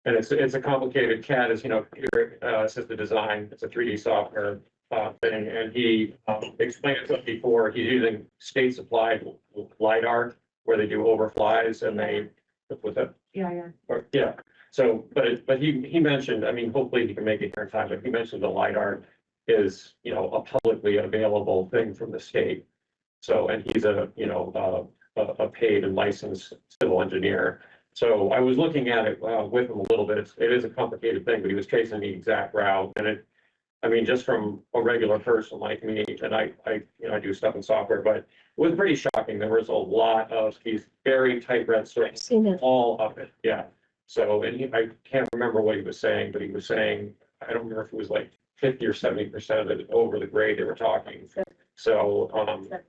And it's a complicated CAD, as you know, computer assisted design. It's a 3D software thing, and he explained it to us before. He's using state supplied LiDAR where they do overflies and they with that. Yeah. So, but he mentioned, I mean, hopefully he can make it here in time, but he mentioned the LiDAR is, you know, a publicly available thing from the state. So, and he's a, you know, a paid and licensed civil engineer. So I was looking at it with him a little bit. It is a complicated thing, but he was tracing the exact route. And it, I mean, just from a regular person like me, and I you know, I do stuff in software, but it was pretty shocking. There was a lot of these very tight red circles, all of it. Yeah. So, and I can't remember what he was saying, but he was saying, I don't remember if it was like 50 or 70% of it over the grade they were talking. So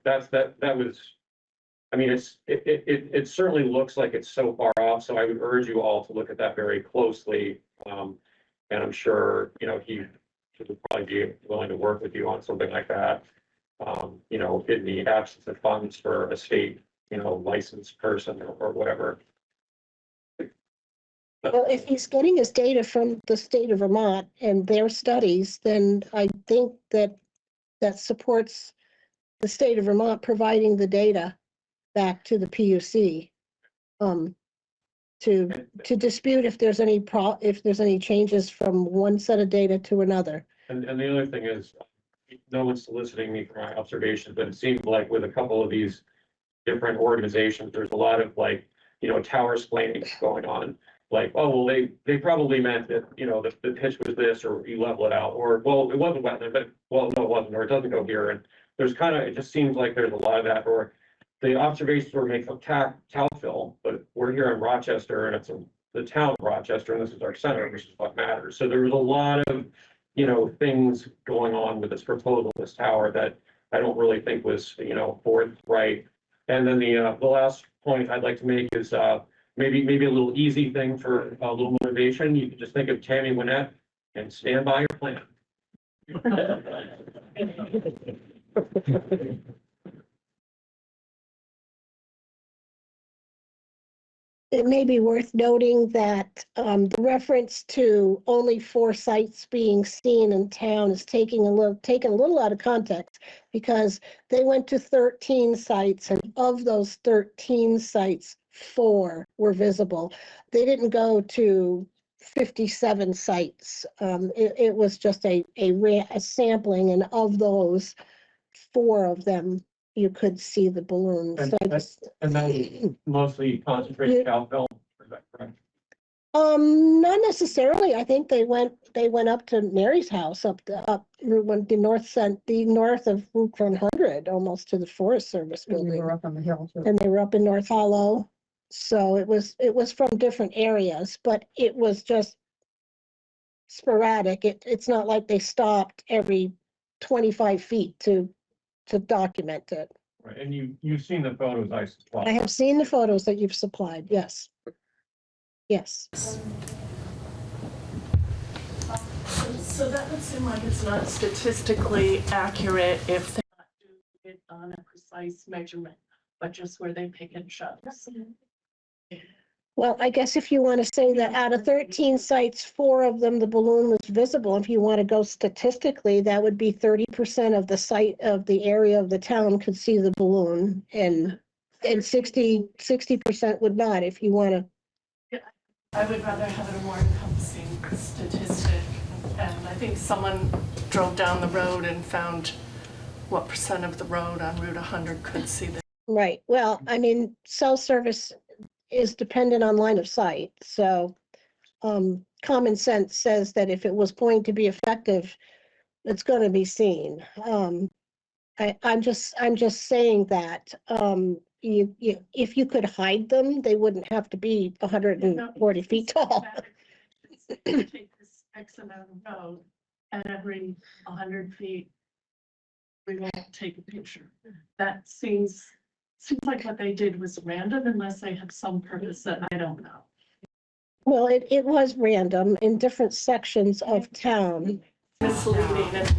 that was, I mean, it certainly looks like it's so far off. So I would urge you all to look at that very closely. And I'm sure, you know, he would probably be willing to work with you on something like that. You know, in the absence of funds for a state, you know, licensed person or whatever. Well, if he's getting his data from the state of Vermont and their studies, then I think that supports the state of Vermont providing the data back to the PUC. To dispute if there's any changes from one set of data to another. And the other thing is, no one's soliciting me for my observations, but it seems like with a couple of these different organizations, there's a lot of like, you know, tower splaining going on. Like, oh, well, they probably meant that, you know, the pitch was this, or you level it out, or, well, it wasn't wetland, but, well, no, it wasn't, or it doesn't go here. And there's kind of, it just seems like there's a lot of that, or the observations were made from Townsville, but we're here in Rochester, and it's the town of Rochester, and this is our center, which is what matters. So there was a lot of, you know, things going on with this proposal, this tower, that I don't really think was, you know, forthright. And then the last point I'd like to make is, maybe a little easy thing for a little motivation. You can just think of Tammy Wynette and stand by your plan. It may be worth noting that the reference to only 4 sites being seen in town is taken a little out of context, because they went to 13 sites, and of those 13 sites, 4 were visible. They didn't go to 57 sites. It was just a sampling, and of those, 4 of them you could see the balloons. And, So I just, and that's mostly concentrated Cowbell, is that correct? not necessarily. I think they went up to Mary's house up Route the north of Route 100, almost to the Forest Service building. We were up on the hill. And they were up in North Hollow. So it was from different areas, but it was just sporadic. It's not like they stopped every 25 feet to document it. Right, and you've seen the photos I supplied. I have seen the photos that you've supplied, yes. Yes. So that would seem like it's not statistically accurate if they're not doing it on a precise measurement, but just where they pick and shove. Well, I guess if you want to say that out of 13 sites, 4 of them, the balloon was visible. If you want to go statistically, that would be 30% of the site of the area of the town could see the balloon, and 60% would not, if you want to. Yeah, I would rather have it a more encompassing statistic. And I think someone drove down the road and found what percent of the road on Route 100 could see the. Right. Well, I mean, cell service is dependent on line of sight. So common sense says that if it was going to be effective, it's going to be seen. I'm just saying that if you could hide them, they wouldn't have to be 140 feet tall. Take this X amount of road, and every 100 feet, we won't take a picture. That seems like what they did was random unless they have some purpose that I don't know. Well, it was random in different sections of town. Misleading, and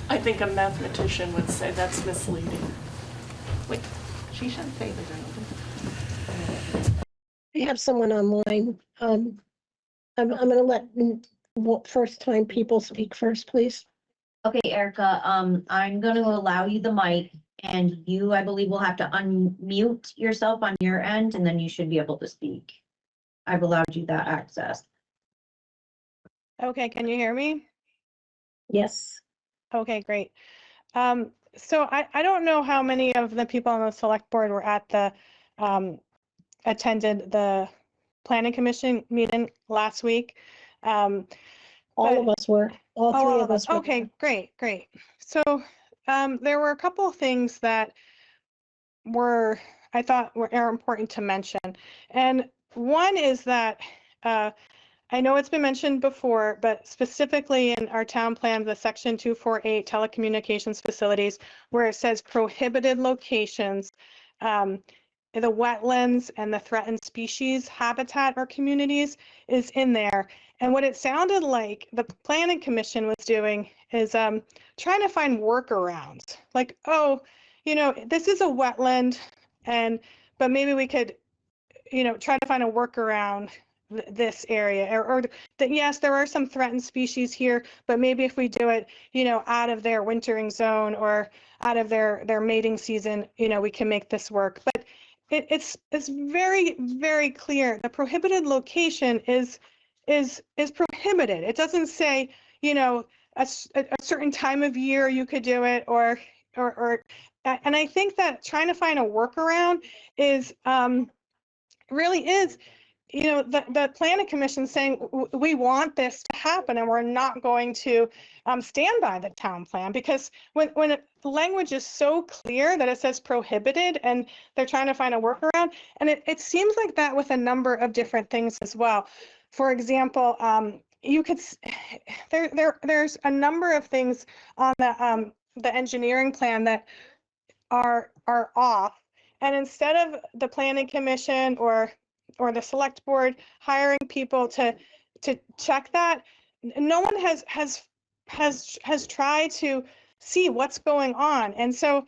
I think a mathematician would say that's misleading. Wait, she shouldn't say that. We have someone online. I'm gonna let first time people speak first, please. Okay, Erica, I'm gonna allow you the mic and you, I believe, will have to unmute yourself on your end and then you should be able to speak. I've allowed you that access. Okay, can you hear me? Yes. Okay, great. So I don't know how many of the people on the select board were at the, attended the planning commission meeting last week. All of us were, all three of us were. Okay, great. So there were a couple of things that I thought are important to mention. And one is that I know it's been mentioned before, but specifically in our town plan, the section 248 telecommunications facilities, where it says prohibited locations, the wetlands and the threatened species habitat or communities is in there. And what it sounded like the planning commission was doing is trying to find workarounds. Like, oh, this is a wetland, but maybe we could, try to find a workaround this area, or that yes, there are some threatened species here, but maybe if we do it, out of their wintering zone or out of their mating season, we can make this work. But it's very, very clear. The prohibited location is prohibited. It doesn't say, a certain time of year you could do it, or and I think that trying to find a workaround is really is, the planning commission saying we want this to happen and we're not going to stand by the town plan, because when the language is so clear that it says prohibited and they're trying to find a workaround, and it seems like that with a number of different things as well. For example, you could there's a number of things on the engineering plan that are off, and instead of the planning commission or the select board hiring people to check that, no one has tried to see what's going on. And so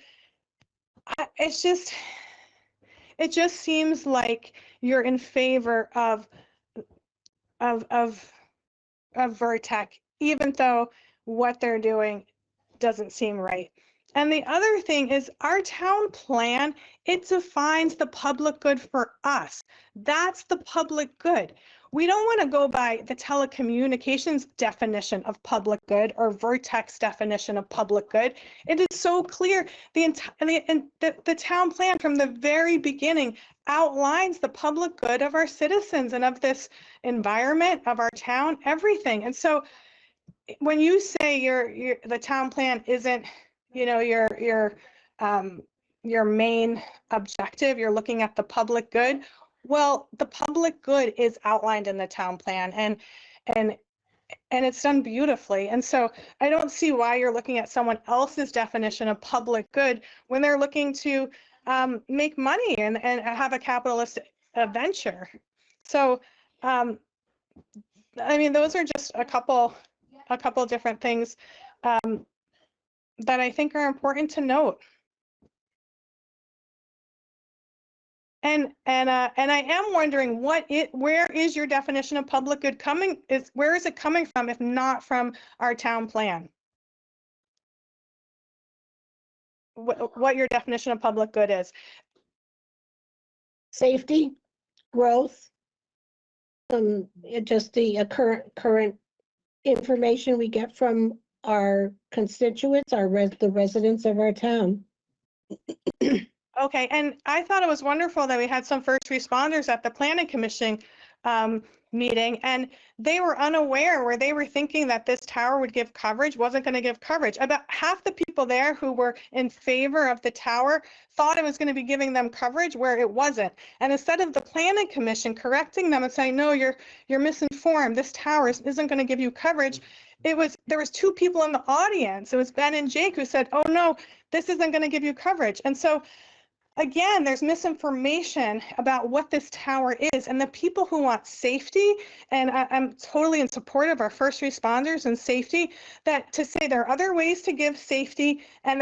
it just seems like you're in favor of Vertec, even though what they're doing doesn't seem right. And the other thing is our town plan, it defines the public good for us. That's the public good. We don't want to go by the telecommunications definition of public good or Vertec's definition of public good. It is so clear. The town plan from the very beginning outlines the public good of our citizens and of this environment, of our town, everything. And so when you say the town plan isn't, your main objective, you're looking at the public good. Well, the public good is outlined in the town plan, and it's done beautifully. And so I don't see why you're looking at someone else's definition of public good when they're looking to make money and have a capitalist venture. So, I mean, those are just a couple different things that I think are important to note. And I am wondering where is your definition of public good coming? Where is it coming from if not from our town plan? What your definition of public good is? Safety, growth, just the current information we get from our constituents, the residents of our town. Okay, and I thought it was wonderful that we had some first responders at the planning commission meeting, and they were unaware, where they were thinking that this tower would give coverage, wasn't going to give coverage. About half the people there who were in favor of the tower thought it was going to be giving them coverage where it wasn't. And instead of the planning commission correcting them and saying, no, you're misinformed, this tower isn't going to give you coverage, there was two people in the audience. It was Ben and Jake who said, oh no, this isn't going to give you coverage. And so again, there's misinformation about what this tower is, and the people who want safety, and I'm totally in support of our first responders and safety, that to say there are other ways to give safety, and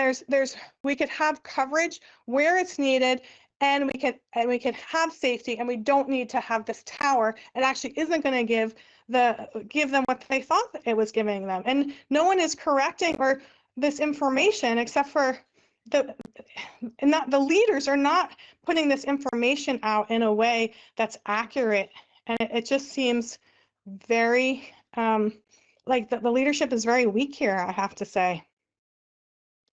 we could have coverage where it's needed, and we can have safety, and we don't need to have this tower. It actually isn't going to give them what they thought it was giving them, and no one is correcting or this information except for the leaders are not putting this information out in a way that's accurate, and it just seems very like the leadership is very weak here, I have to say.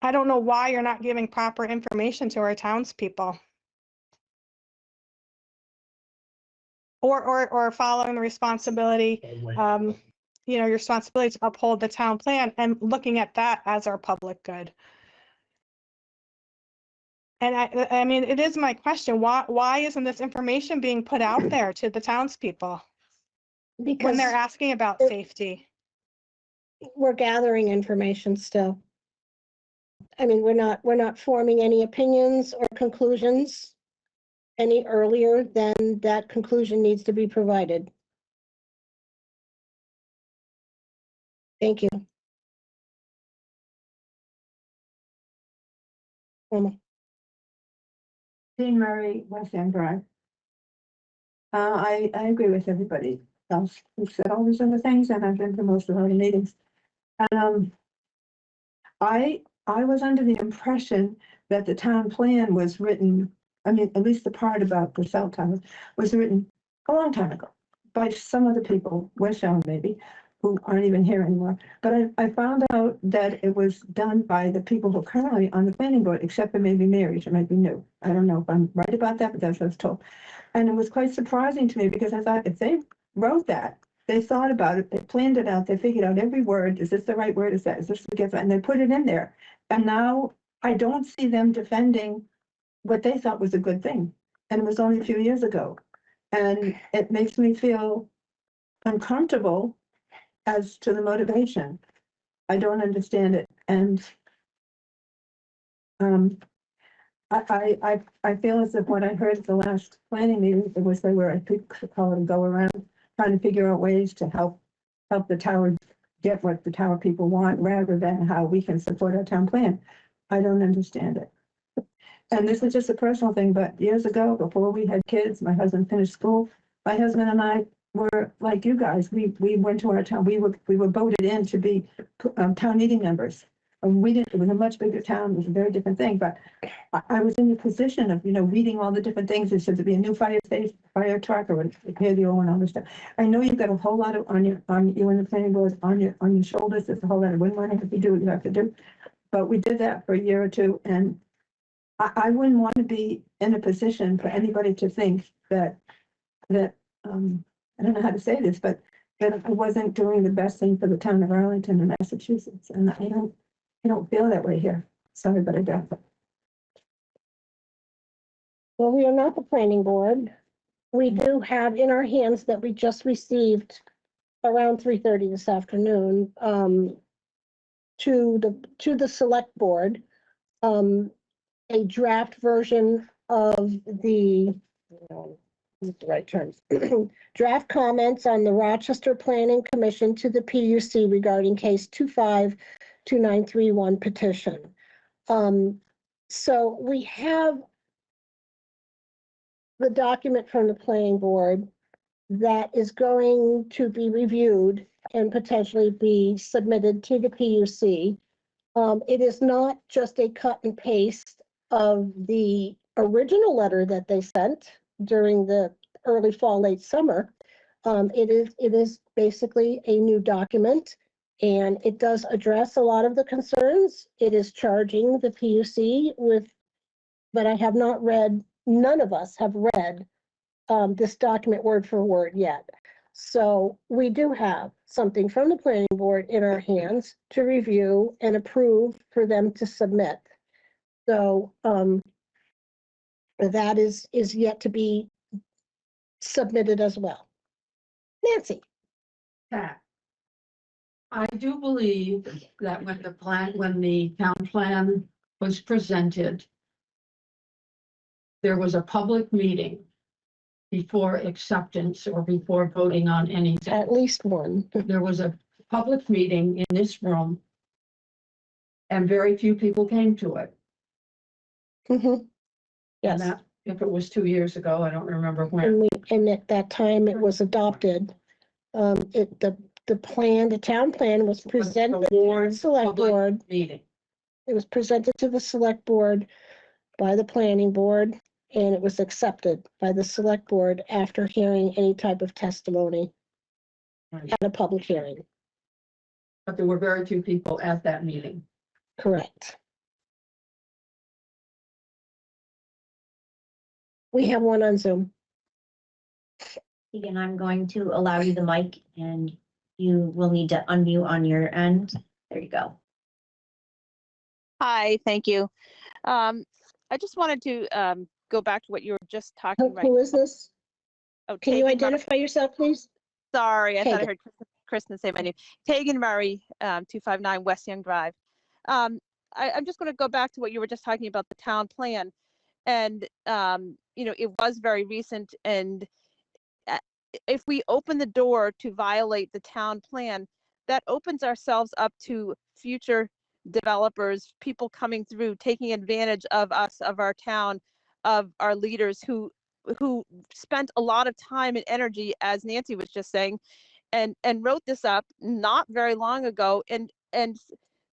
I don't know why you're not giving proper information to our townspeople, or following the responsibility, your responsibility to uphold the town plan and looking at that as our public good. And I mean, it is my question, why isn't this information being put out there to the townspeople when Because they're asking about safety? we're gathering information still. I mean, we're not forming any opinions or conclusions any earlier than that conclusion needs to be provided. Thank you. Jean Marie, West End Drive. I agree with everybody else who said all these other things, and I've been to most of our meetings. And I was under the impression that the town plan was written, I mean, at least the part about the cell towers was written a long time ago by some of the people, Westbound maybe, who aren't even here anymore. But I found out that it was done by the people who are currently on the planning board, except for maybe Mary, she might be new. I don't know if I'm right about that, but that's what I was told. And it was quite surprising to me, because I thought if they wrote that, they thought about it, they planned it out, they figured out every word. Is this the right word? Is this what gets, and they put it in there. And now I don't see them defending what they thought was a good thing. And it was only a few years ago. And it makes me feel uncomfortable as to the motivation. I don't understand it. And I feel as if what I heard at the last planning meeting, it was they were, I think, call it a go around, trying to figure out ways to help the tower get what the tower people want, rather than how we can support our town plan. I don't understand it. And this is just a personal thing, but years ago, before we had kids, my husband finished school, my husband and I were like you guys. We went to our town, we were voted in to be town meeting members. And it was a much bigger town, it was a very different thing, but I was in the position of, reading all the different things. It said to be a new fire station, fire truck, or repair the old one, all this stuff. I know you've got a whole lot on you and the planning board, on your shoulders. There's a whole lot of money to do what you have to do. But we did that for a year or two, and I wouldn't want to be in a position for anybody to think that I don't know how to say this, but that I wasn't doing the best thing for the town of Arlington and Massachusetts. And I don't feel that way here. Sorry, but I don't. Well, we are not the planning board. We do have in our hands that we just received around 3:30 this afternoon, to the select board, a draft version of the right terms. Draft comments on the Rochester Planning Commission to the PUC regarding case 252931 petition. So we have the document from the planning board that is going to be reviewed and potentially be submitted to the PUC. It is not just a cut and paste of the original letter that they sent during the early fall, late summer. It is basically a new document, and it does address a lot of the concerns. It is charging the PUC with, but I have not read, none of us have read this document word for word yet. So we do have something from the planning board in our hands to review and approve for them to submit. So, that is yet to be submitted as well. Nancy? Pat, I do believe that when the town plan was presented, there was a public meeting before acceptance or before voting on anything. At least one. There was a public meeting in this room, and very few people came to it. Mm-hmm. Yes. And that, if it was 2 years ago, I don't remember when. And at that time it was adopted. The plan, the town plan was presented to the select board. Meeting. It was presented to the select board by the planning board, and it was accepted by the select board after hearing any type of testimony at a public hearing. But there were very few people at that meeting. Correct. We have one on Zoom. And I'm going to allow you the mic, and you will need to unmute on your end. There you go. Hi, thank you. I just wanted to go back to what you were just talking about. Who is this? Oh, Can you Tegan identify yourself, please? Sorry, I thought I Tegan. heard Kristen say my name. Tegan Murray, 259 West Young Drive. I'm just going to go back to what you were just talking about, the town plan. And, it was very recent. And if we open the door to violate the town plan, that opens ourselves up to future developers, people coming through, taking advantage of us, of our town, of our leaders who spent a lot of time and energy, as Nancy was just saying, and wrote this up not very long ago. And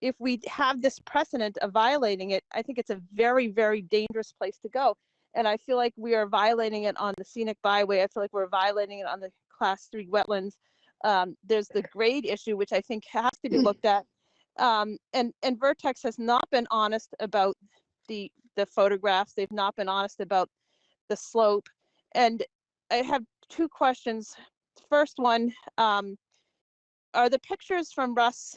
if we have this precedent of violating it, I think it's a very, very dangerous place to go. And I feel like we are violating it on the scenic byway. I feel like we're violating it on the class 3 wetlands. There's the grade issue, which I think has to be looked at. And Vertex has not been honest about the photographs. They've not been honest about the slope. And I have 2 questions. First one, are the pictures from Russ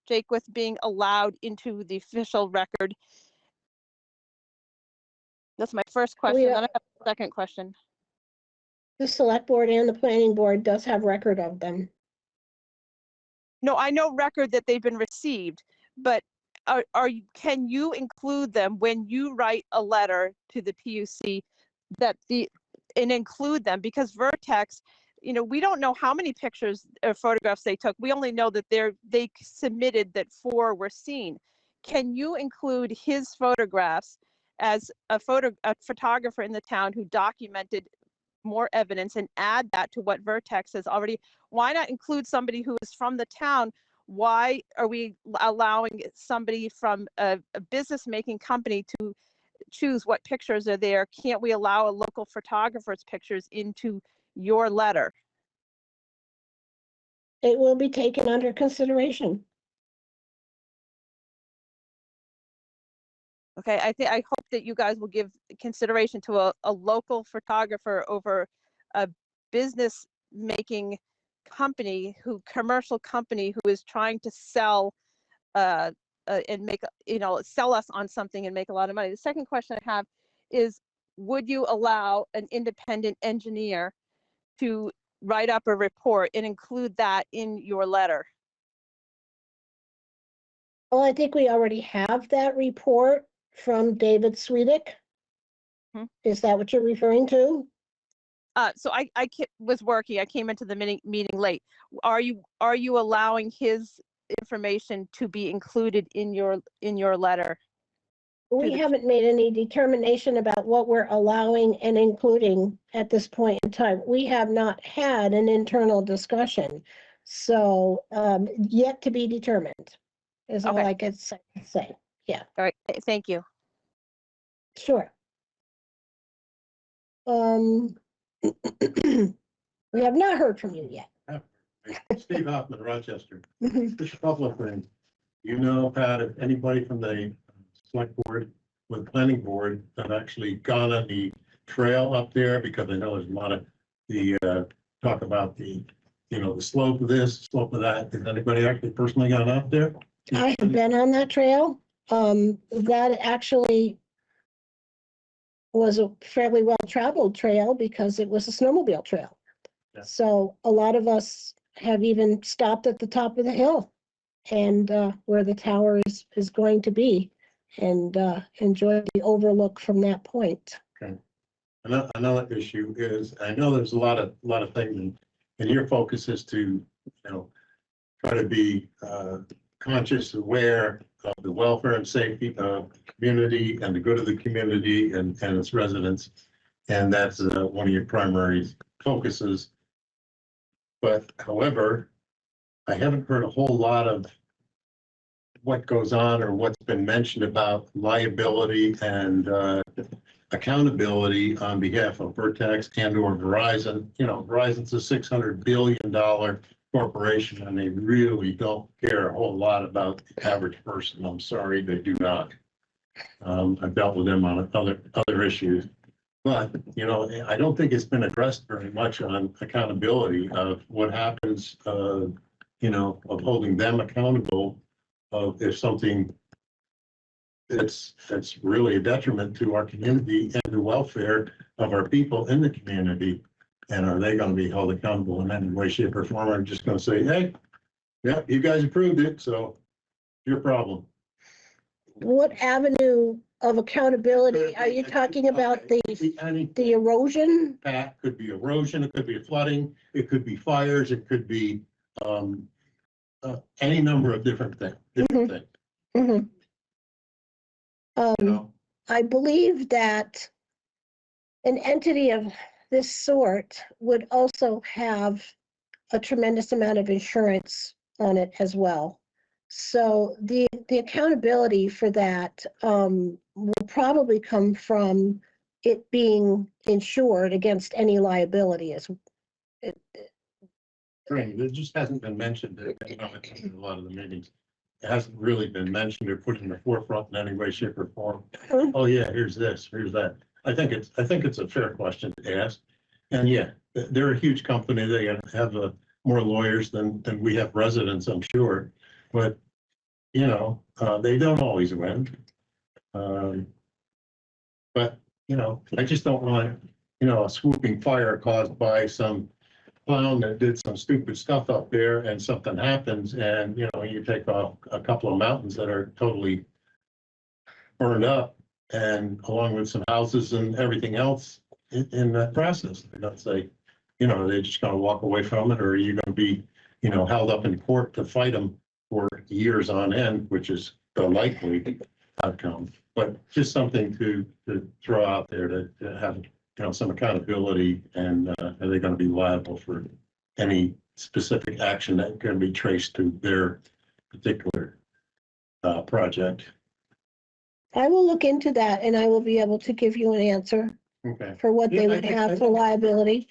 Jakewith being allowed into the official record? That's my first question. Then I have a second question. The select board and the planning board does have record of them. No, I know record that they've been received, but can you include them when you write a letter to the PUC and include them? Because Vertex, we don't know how many pictures or photographs they took. We only know that they submitted that 4 were seen. Can you include his photographs as a photographer in the town who documented more evidence and add that to what Vertex has already? Why not include somebody who is from the town? Why are we allowing somebody from a business making company to choose what pictures are there? Can't we allow a local photographer's pictures into your letter? It will be taken under consideration. Okay, I hope that you guys will give consideration to a local photographer over a business making commercial company who is trying to sell and make, sell us on something and make a lot of money. The second question I have is, would you allow an independent engineer to write up a report and include that in your letter? Well, I think we already have that report from David Swedick. Is that what you're referring to? So I was working. I came into the meeting late. Are you allowing his information to be included in your letter? We haven't made any determination about what we're allowing and including at this point in time. We have not had an internal discussion. So yet to be determined is all I could say. Yeah. All right. Thank you. Sure. We have not heard from you yet. Steve Hoffman, Rochester. Just a couple of things. Pat, if anybody from the select board or the planning board that actually gone on the trail up there? Because I know there's a lot of the, talk about the, the slope of this, slope of that. Has anybody actually personally gone up there? I have been on that trail. That actually was a fairly well-traveled trail because it was a snowmobile trail. Yeah. So a lot of us have even stopped at the top of the hill and where the tower is going to be and enjoyed the overlook from that point. Okay. Another issue is, I know there's a lot of things and your focus is to, try to be conscious, aware of the welfare and safety of the community and the good of the community and its residents. And that's one of your primary focuses. But however, I haven't heard a whole lot of what goes on or what's been mentioned about liability and accountability on behalf of Vertex and or Verizon. Verizon's a $600 billion corporation and they really don't care a whole lot about the average person. I'm sorry, they do not. I've dealt with them on other issues. But, I don't think it's been addressed very much on accountability of what happens, of holding them accountable of if something that's really a detriment to our community and the welfare of our people in the community. And are they going to be held accountable in any way, shape, or form? I'm just going to say, hey, yeah, you guys approved it, so your problem. What avenue of accountability are you talking about? The erosion? Pat, could be erosion, it could be flooding, it could be fires, it could be any number of different things. Mhm. I believe that an entity of this sort would also have a tremendous amount of insurance on it as well. So the accountability for that will probably come from it being insured against any liability as Right, it just hasn't been mentioned in a lot of the meetings. It hasn't really been mentioned or put in the forefront in any way, shape, or form. Oh, yeah, here's this, here's that. I think it's a fair question to ask. And yeah, they're a huge company. They have more lawyers than we have residents, I'm sure. But, they don't always win. But, I just don't want, a swooping fire caused by some clown that did some stupid stuff up there and something happens and, you take off a couple of mountains that are totally burned up and along with some houses and everything else in that process. They don't say, they're just going to walk away from it, or are you going to be, held up in court to fight them for years on end, which is the likely outcome. But just something to throw out there to have, some accountability and are they going to be liable for any specific action that can be traced to their particular project. I will look into that and I will be able to give you an answer Okay. for what they would have for liability.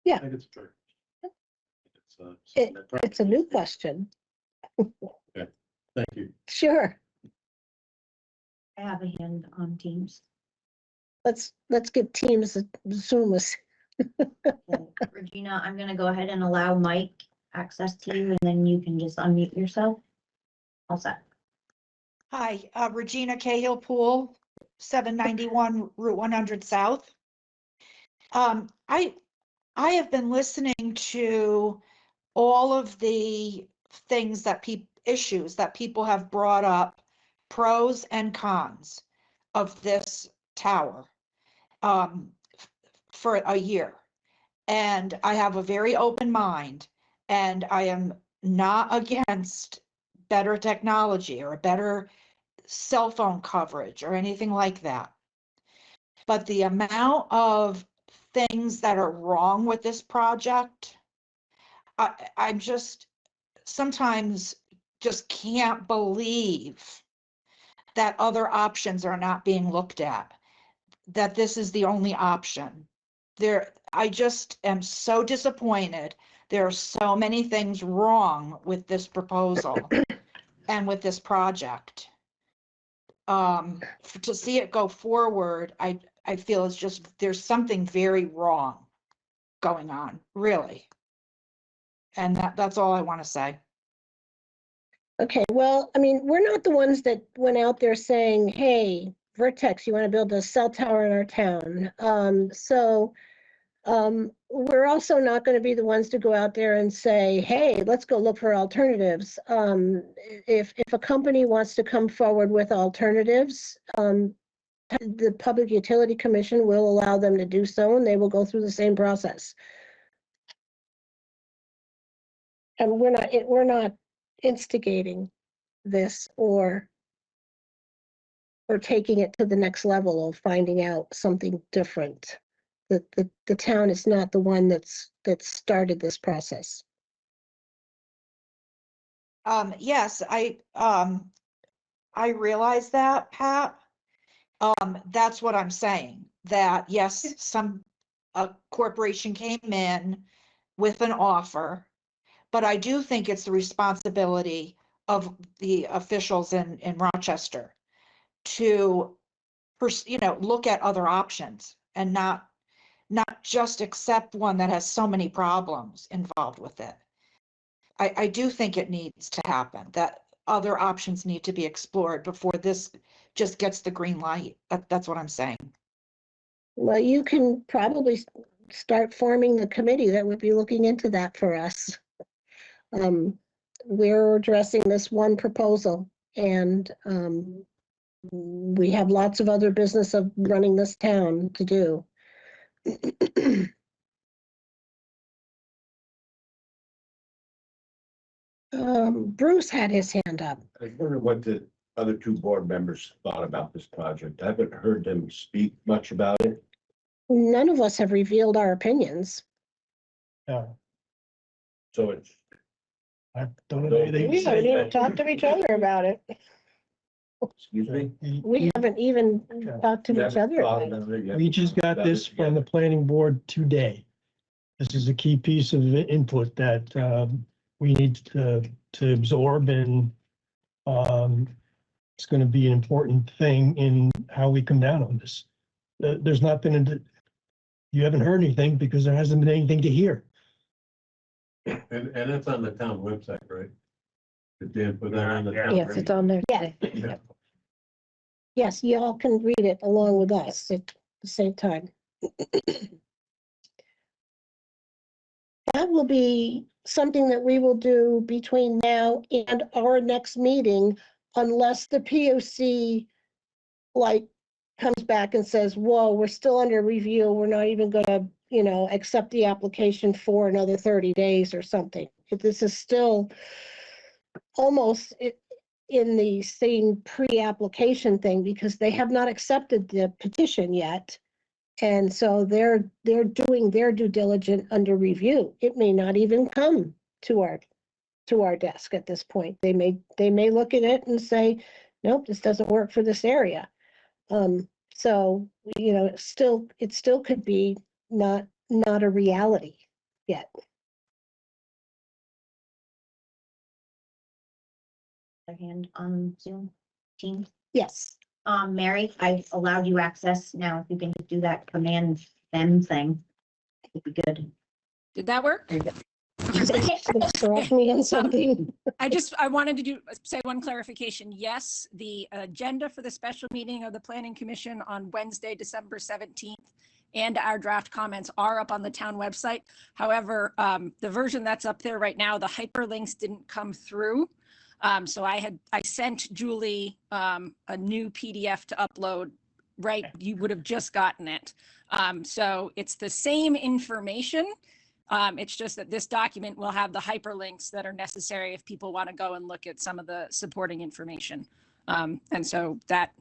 Yeah. I think it's fair. It's a new question. Okay. Thank you. Sure. I have a hand on Teams. Let's give Teams a Zoom. Regina, I'm gonna go ahead and allow Mike access to you, and then you can just unmute yourself. All set. Hi, Regina Cahill Pool, 791 Route 100 South. I have been listening to all of the things that issues that people have brought up, pros and cons of this tower for a year. And I have a very open mind, and I am not against better technology or better cell phone coverage or anything like that. But the amount of things that are wrong with this project, I'm just sometimes just can't believe that other options are not being looked at, that this is the only option. I just am so disappointed. There are so many things wrong with this proposal and with this project. To see it go forward, I feel is just, there's something very wrong going on, really. And that's all I want to say. Okay, well, I mean, we're not the ones that went out there saying, hey, Vertex, you want to build a cell tower in our town. We're also not going to be the ones to go out there and say, hey, let's go look for alternatives. If a company wants to come forward with alternatives, the Public Utility Commission will allow them to do so, and they will go through the same process. And we're not instigating this or taking it to the next level of finding out something different. The town is not the one that started this process. Yes, I realize that, Pat. That's what I'm saying, that yes, a corporation came in with an offer, but I do think it's the responsibility of the officials in Rochester to, look at other options and not just accept one that has so many problems involved with it. I do think it needs to happen, that other options need to be explored before this just gets the green light. That's what I'm saying. Well, you can probably start forming the committee that would be looking into that for us. We're addressing this one proposal, and we have lots of other business of running this town to do. Bruce had his hand up. I wonder what the other two board members thought about this project. I haven't heard them speak much about it. None of us have revealed our opinions. Yeah, So it's, I don't have anything to We haven't even say. talked to each other about it. excuse me? We haven't even talked to each other about it. We just got this from the planning board today. This is a key piece of input that we need to absorb, and it's going to be an important thing in how we come down on this. There's not been, you haven't heard anything because there hasn't been anything to hear. And that's on the town website, right? Did Dan put that on the town? Yes, it's on there. Yeah. Yeah. Yes, you all can read it along with us at the same time. That will be something that we will do between now and our next meeting, unless the POC comes back and says, whoa, we're still under review. We're not even gonna, accept the application for another 30 days or something. This is still almost in the same pre-application thing, because they have not accepted the petition yet. And so they're doing their due diligence under review. It may not even come to our desk at this point. They may look at it and say, nope, this doesn't work for this area. So, it still could be not a reality yet. Their hand on Zoom, Teams. Yes. Mary, I allowed you access. Now, if you can do that command them thing, it'd be good. Did that work? Correct me on something. I wanted to say one clarification. Yes, the agenda for the special meeting of the Planning Commission on Wednesday, December 17th, and our draft comments are up on the town website. However, the version that's up there right now, the hyperlinks didn't come through. So I sent Julie a new PDF to upload, right? You would have just gotten it. So it's the same information. It's just that this document will have the hyperlinks that are necessary if people want to go and look at some of the supporting information. And so that,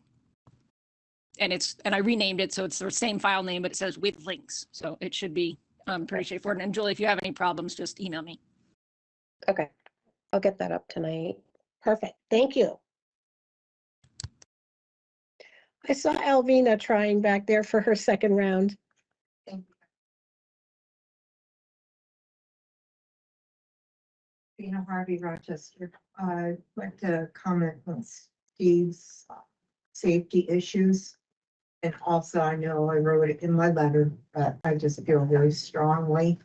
and I renamed it, so it's the same file name, but it says with links. So it should be pretty straightforward. And Julie, if you have any problems, just email me. Okay, I'll get that up tonight. Perfect. Thank you. I saw Alvina trying back there for her second round. Dana Harvey, Rochester. I'd like to comment on Steve's safety issues. And also, I know I wrote it in my letter, but I just feel very strongly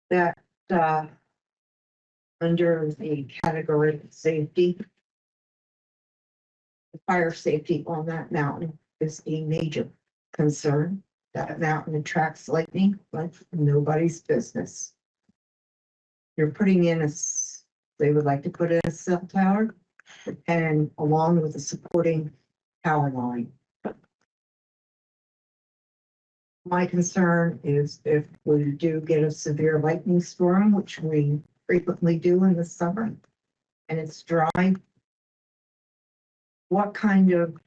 that, under the category of safety, the fire safety on that mountain is a major concern. That mountain attracts lightning like nobody's business. You're putting in they would like to put in a cell tower and along with the supporting power line. My concern is if we do get a severe lightning storm, which we frequently do in the summer, and it's dry, what kind of,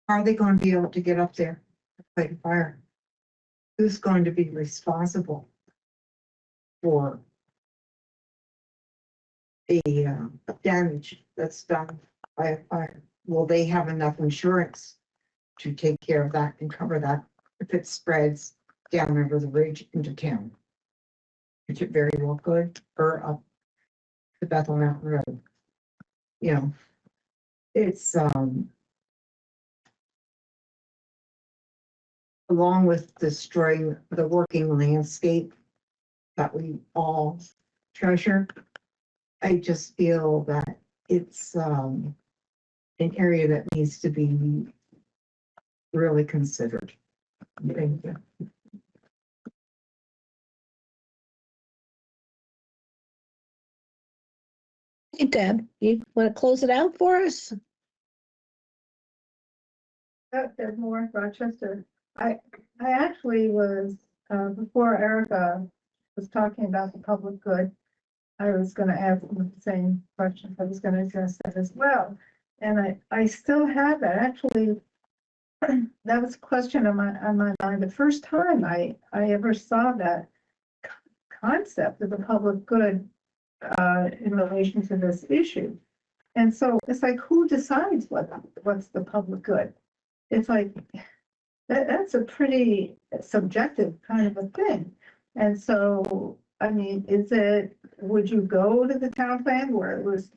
are they going to be able to get up there to fight a fire? Who's going to be responsible for the damage that's done by a fire? Will they have enough insurance to take care of that and cover that if it spreads down over the ridge into town? Which it very well could, or up the Bethel Mountain Road. You know, it's along with destroying the working landscape that we all treasure. I just feel that it's an area that needs to be really considered. Thank you. Hey, Deb, you want to close it out for us? There's more Rochester. I actually was, before Erica was talking about the public good, I was gonna ask them the same question. I was gonna address that as well. And I still have that. Actually, that was a question on my mind. The first time I ever saw that concept of the public good in relation to this issue. And so it's like, who decides what's the public good? It's like, that's a pretty subjective kind of a thing. And so, I mean, would you go to the town plan where it was,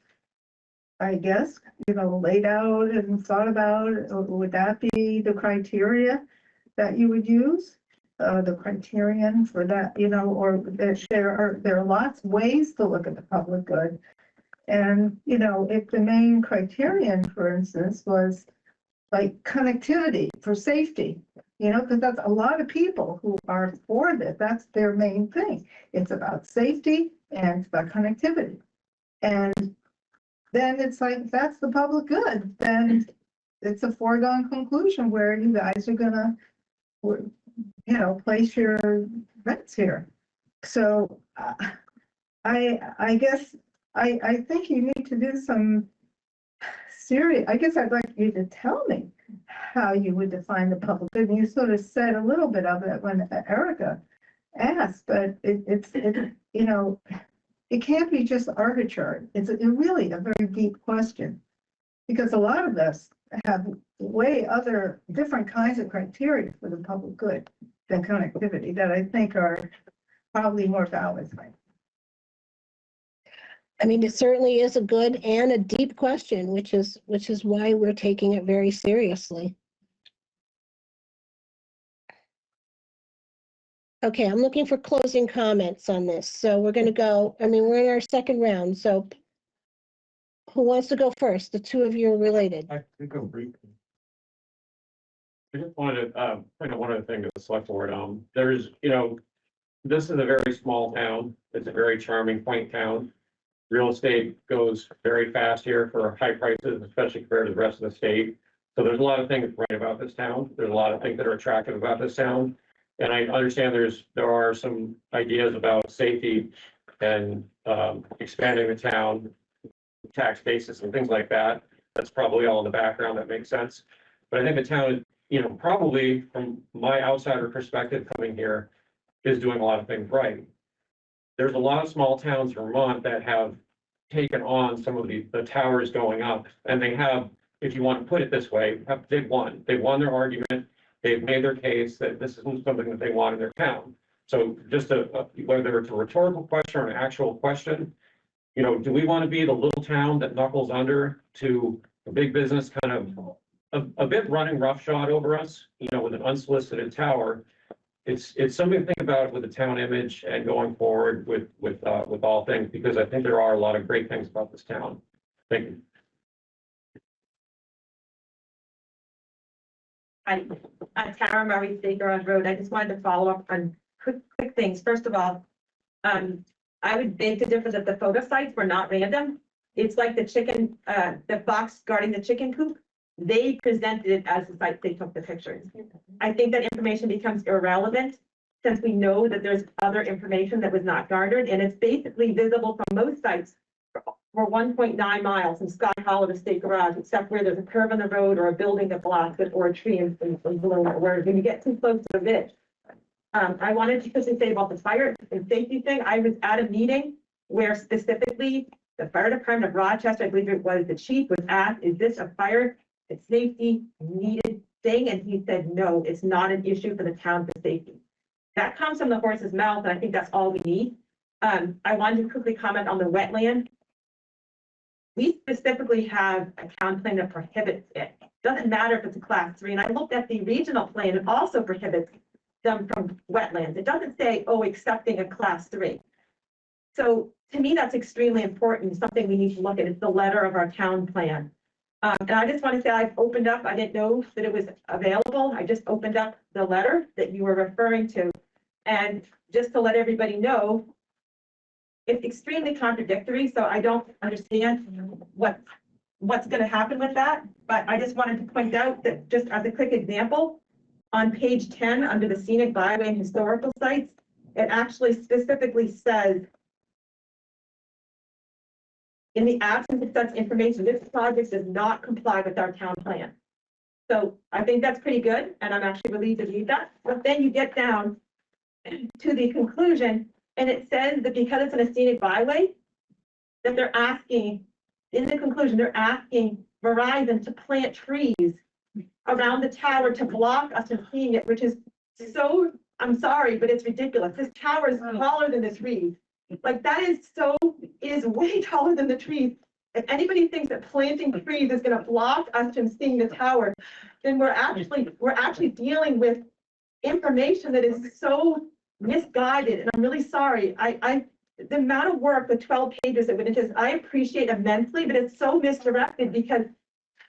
I guess, laid out and thought about, or would that be the criteria that you would use? The criterion for that, or there are lots of ways to look at the public good. And, if the main criterion, for instance, was like connectivity for safety, because that's a lot of people who are for this, that's their main thing. It's about safety and it's about connectivity. And then it's like, that's the public good. Then it's a foregone conclusion where you guys are gonna, place your bets here. So I guess, I think you need to do some serious, I guess I'd like you to tell me how you would define the public good. And you sort of said a little bit of it when Erica asked, but it can't be just arbitrary. It's really a very deep question, because a lot of us have way other different kinds of criteria for the public good than connectivity that I think are probably more valid. I mean, it certainly is a good and a deep question, which is why we're taking it very seriously. Okay, I'm looking for closing comments on this. So we're going to go, we're in our second round. So who wants to go first? The two of you are related. I can go briefly. I just wanted to point out one other thing to the select board. There's, this is a very small town. It's a very charming, quaint town. Real estate goes very fast here for high prices, especially compared to the rest of the state. So there's a lot of things right about this town. There's a lot of things that are attractive about this town. And I understand there are some ideas about safety and expanding the town, tax basis and things like that. That's probably all in the background. That makes sense. But I think the town, probably from my outsider perspective coming here, is doing a lot of things right. There's a lot of small towns in Vermont that have taken on some of the towers going up, and they have, if you want to put it this way, they've won their argument. They've made their case that this isn't something that they want in their town. So just whether it's a rhetorical question or an actual question, do we want to be the little town that knuckles under to a big business kind of a bit running roughshod over us, you know, with an unsolicited tower. It's something to think about with the town image and going forward with all things, because I think there are a lot of great things about this town. Thank you. Tara Murray, State Garage Road. I just wanted to follow up on quick things. First of all, I would beg to differ that the photo sites were not random. It's like the chicken, the box guarding the chicken coop. They presented it as the site they took the pictures. I think that information becomes irrelevant since we know that there's other information that was not garnered, and it's basically visible from most sites for 1.9 miles from Sky Hollow to State Garage, except where there's a curve in the road or a building that blocks it or a tree in below it, where when you get too close to the ridge. I wanted to quickly say about the fire and safety thing. I was at a meeting where specifically the fire department of Rochester, I believe it was the chief, was asked, is this a fire and safety needed thing? And he said, no, it's not an issue for the town for safety. That comes from the horse's mouth, and I think that's all we need. I wanted to quickly comment on the wetland. We specifically have a town plan that prohibits it. Doesn't matter if it's a class 3. And I looked at the regional plan, it also prohibits them from wetlands. It doesn't say, oh, accepting a class 3. So to me, that's extremely important, something we need to look at. It's the letter of our town plan. And I just want to say I've opened up, I didn't know that it was available. I just opened up the letter that you were referring to. And just to let everybody know, it's extremely contradictory, so I don't understand what's going to happen with that. But I just wanted to point out that, just as a quick example, on page 10, under the scenic byway and historical sites, it actually specifically says, in the absence of such information, this project does not comply with our town plan. So I think that's pretty good, and I'm actually relieved to read that. But then you get down to the conclusion, and it says that because it's in a scenic byway, that they're asking, in the conclusion, they're asking Verizon to plant trees around the tower to block us from seeing it, which is so, I'm sorry, but it's ridiculous. This tower is taller than the trees. Like, that is so, it is way taller than the trees. If anybody thinks that planting trees is going to block us from seeing the tower, then we're actually dealing with information that is so misguided. And I'm really sorry. The amount of work, the 12 pages that went into this, I appreciate immensely, but it's so misdirected because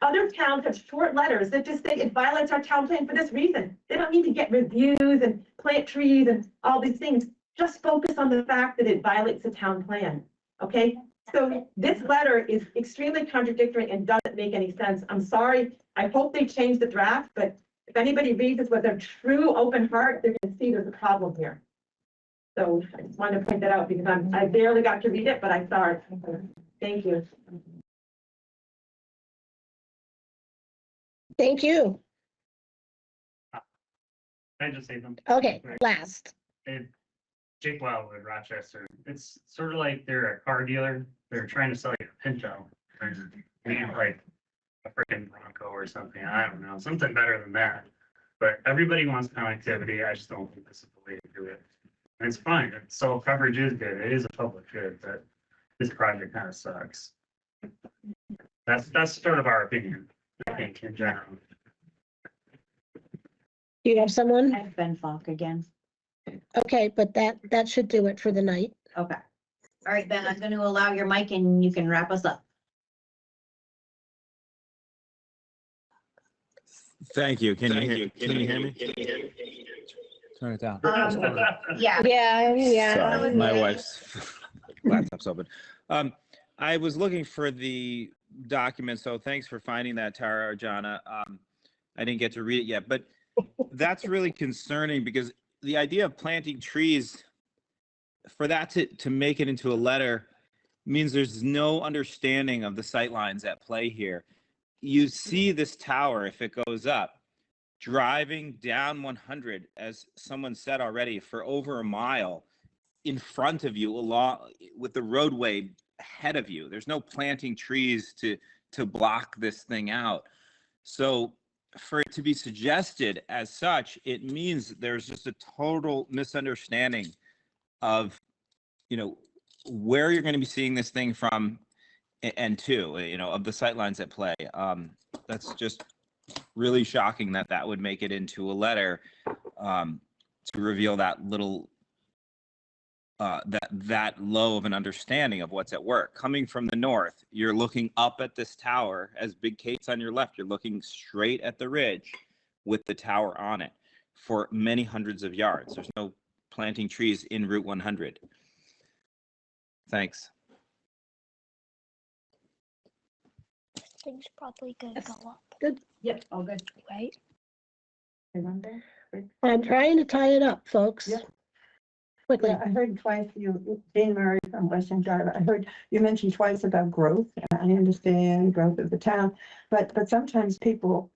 other towns have short letters that just say it violates our town plan for this reason. They don't need to get reviews and plant trees and all these things. Just focus on the fact that it violates the town plan, okay? So this letter is extremely contradictory and doesn't make any sense. I'm sorry. I hope they change the draft, but if anybody reads this with a true open heart, they're going to see there's a problem here. So I just wanted to point that out because I barely got to read it, but I saw it. Thank you. Thank you. Can I just say something? Okay, last. Jake Wildwood, Rochester. It's sort of like they're a car dealer. They're trying to sell you a Pinto. And like a freaking Bronco or something. I don't know. Something better than that. But everybody wants connectivity. I just don't think this is the way to do it. And it's fine. So coverage is good. It is a public good, but this project kind of sucks. That's sort of our opinion, I think, in general. Do you have someone? I have Ben Falk again. Okay, but that should do it for the night. Okay. All right, Ben, I'm going to allow your mic and you can wrap us up. Thank you. Can you hear me? Turn it down. Yeah. Sorry, my wife's laptop's open. I was looking for the document, so thanks for finding that, Tara or Jana. I didn't get to read it yet, but that's really concerning because the idea of planting trees, for that to make it into a letter, means there's no understanding of the sightlines at play here. You see this tower, if it goes up, driving down 100, as someone said already, for over a mile in front of you, along with the roadway ahead of you. There's no planting trees to block this thing out. So for it to be suggested as such, it means there's just a total misunderstanding of, where you're going to be seeing this thing from and to, of the sightlines at play. That's just really shocking that that would make it into a letter to reveal that little that low of an understanding of what's at work. Coming from the north, you're looking up at this tower as Big Kate's on your left. You're looking straight at the ridge with the tower on it for many hundreds of yards. There's no planting trees in Route 100. Thanks. Things probably gonna go up. Good. Yep, all good. Right? Remember? I'm trying to tie it up, folks. Yeah. Quickly. Yeah, I heard twice Jane Murray from Western Drive, I heard you mentioned twice about growth. And I understand growth of the town, but sometimes people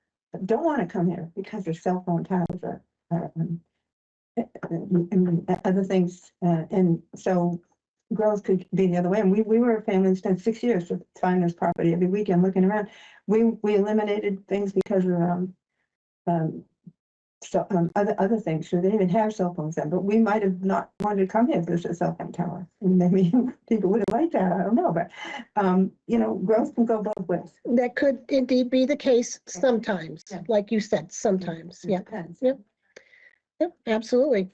don't want to come here because their cell phone towers are, and other things. And so growth could be the other way. And we were a family that spent 6 years to find this property every weekend looking around. We eliminated things because of other things. So they didn't even have cell phones then, but we might have not wanted to come here if there's a cell phone tower. And maybe people would have liked that. I don't know, but growth can go both ways. That could indeed be the case sometimes, Yeah. like you said, sometimes. It Yeah. depends. Yep. Yep, absolutely.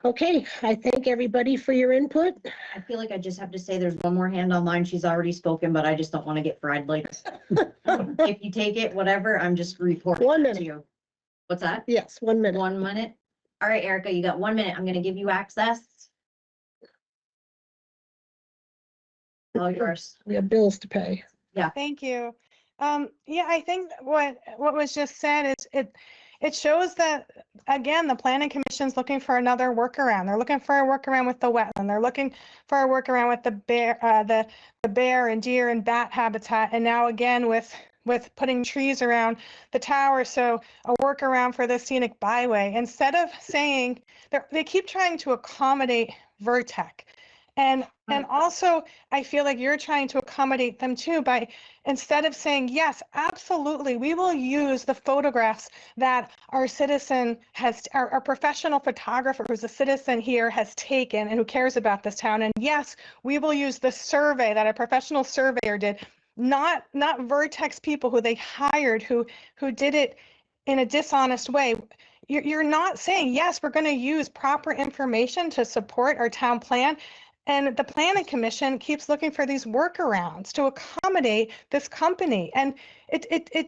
Okay, I thank everybody for your input. I feel like I just have to say there's one more hand online. She's already spoken, but I just don't want to get fried later. If you take it, whatever, I'm just reporting 1 to minute. you. What's that? Yes, 1 minute. 1 minute? All right, Erica, you got 1 minute. I'm gonna give you access. All yours. We have bills to pay. Yeah. Thank you. Yeah, I think what was just said is it shows that, again, the planning commission's looking for another workaround. They're looking for a workaround with the wetland. They're looking for a workaround with the bear and deer and bat habitat. And now again with putting trees around the tower. So a workaround for the scenic byway. Instead of saying, they keep trying to accommodate Vertec. And also, I feel like you're trying to accommodate them too by, instead of saying, yes, absolutely, we will use the photographs that our citizen has, our professional photographer who's a citizen here has taken and who cares about this town. And yes, we will use the survey that a professional surveyor did, not Vertex people who they hired who did it in a dishonest way. You're not saying, yes, we're going to use proper information to support our town plan. And the planning commission keeps looking for these workarounds to accommodate this company. And it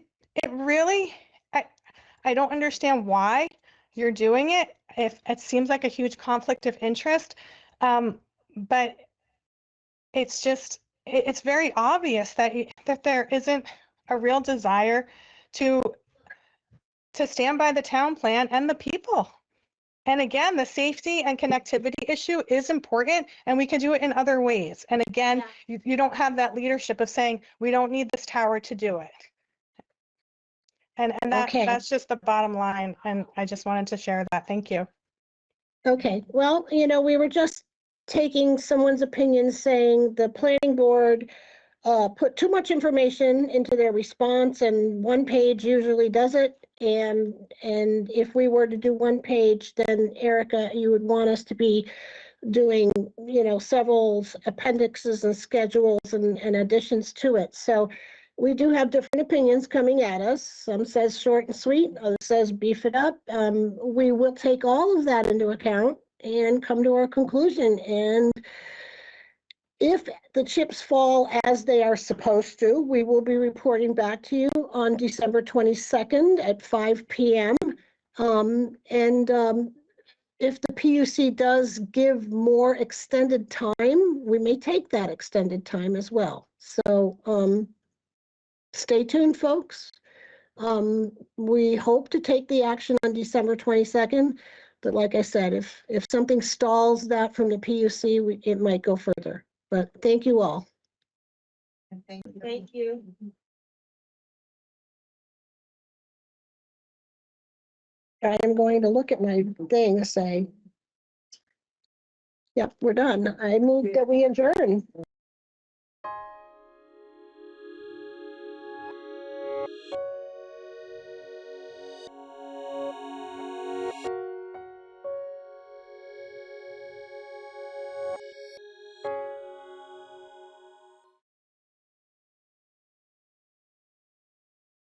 really, I don't understand why you're doing it. If it seems like a huge conflict of interest, but it's just, it's very obvious that there isn't a real desire to stand by the town plan and the people. And again, the safety and connectivity issue is important, and we can do it in other ways. And again, you don't have that leadership of saying, we don't need this tower to do it. And that's just the bottom line. And I just wanted to share that. Thank you. Okay, well, we were just taking someone's opinion saying the planning board put too much information into their response, and 1 page usually does it. And if we were to do 1 page, then Erica, you would want us to be doing, several appendixes and schedules and additions to it. So we do have different opinions coming at us. Some says short and sweet, others says beef it up. We will take all of that into account and come to our conclusion. And if the chips fall as they are supposed to, we will be reporting back to you on December 22nd at 5 p.m. If the PUC does give more extended time, we may take that extended time as well. So stay tuned, folks. We hope to take the action on December 22nd. But like I said, if something stalls that from the PUC, it might go further. But thank you all. Thank you. I am going to look at my thing and say, yep, we're done. I move that we adjourn.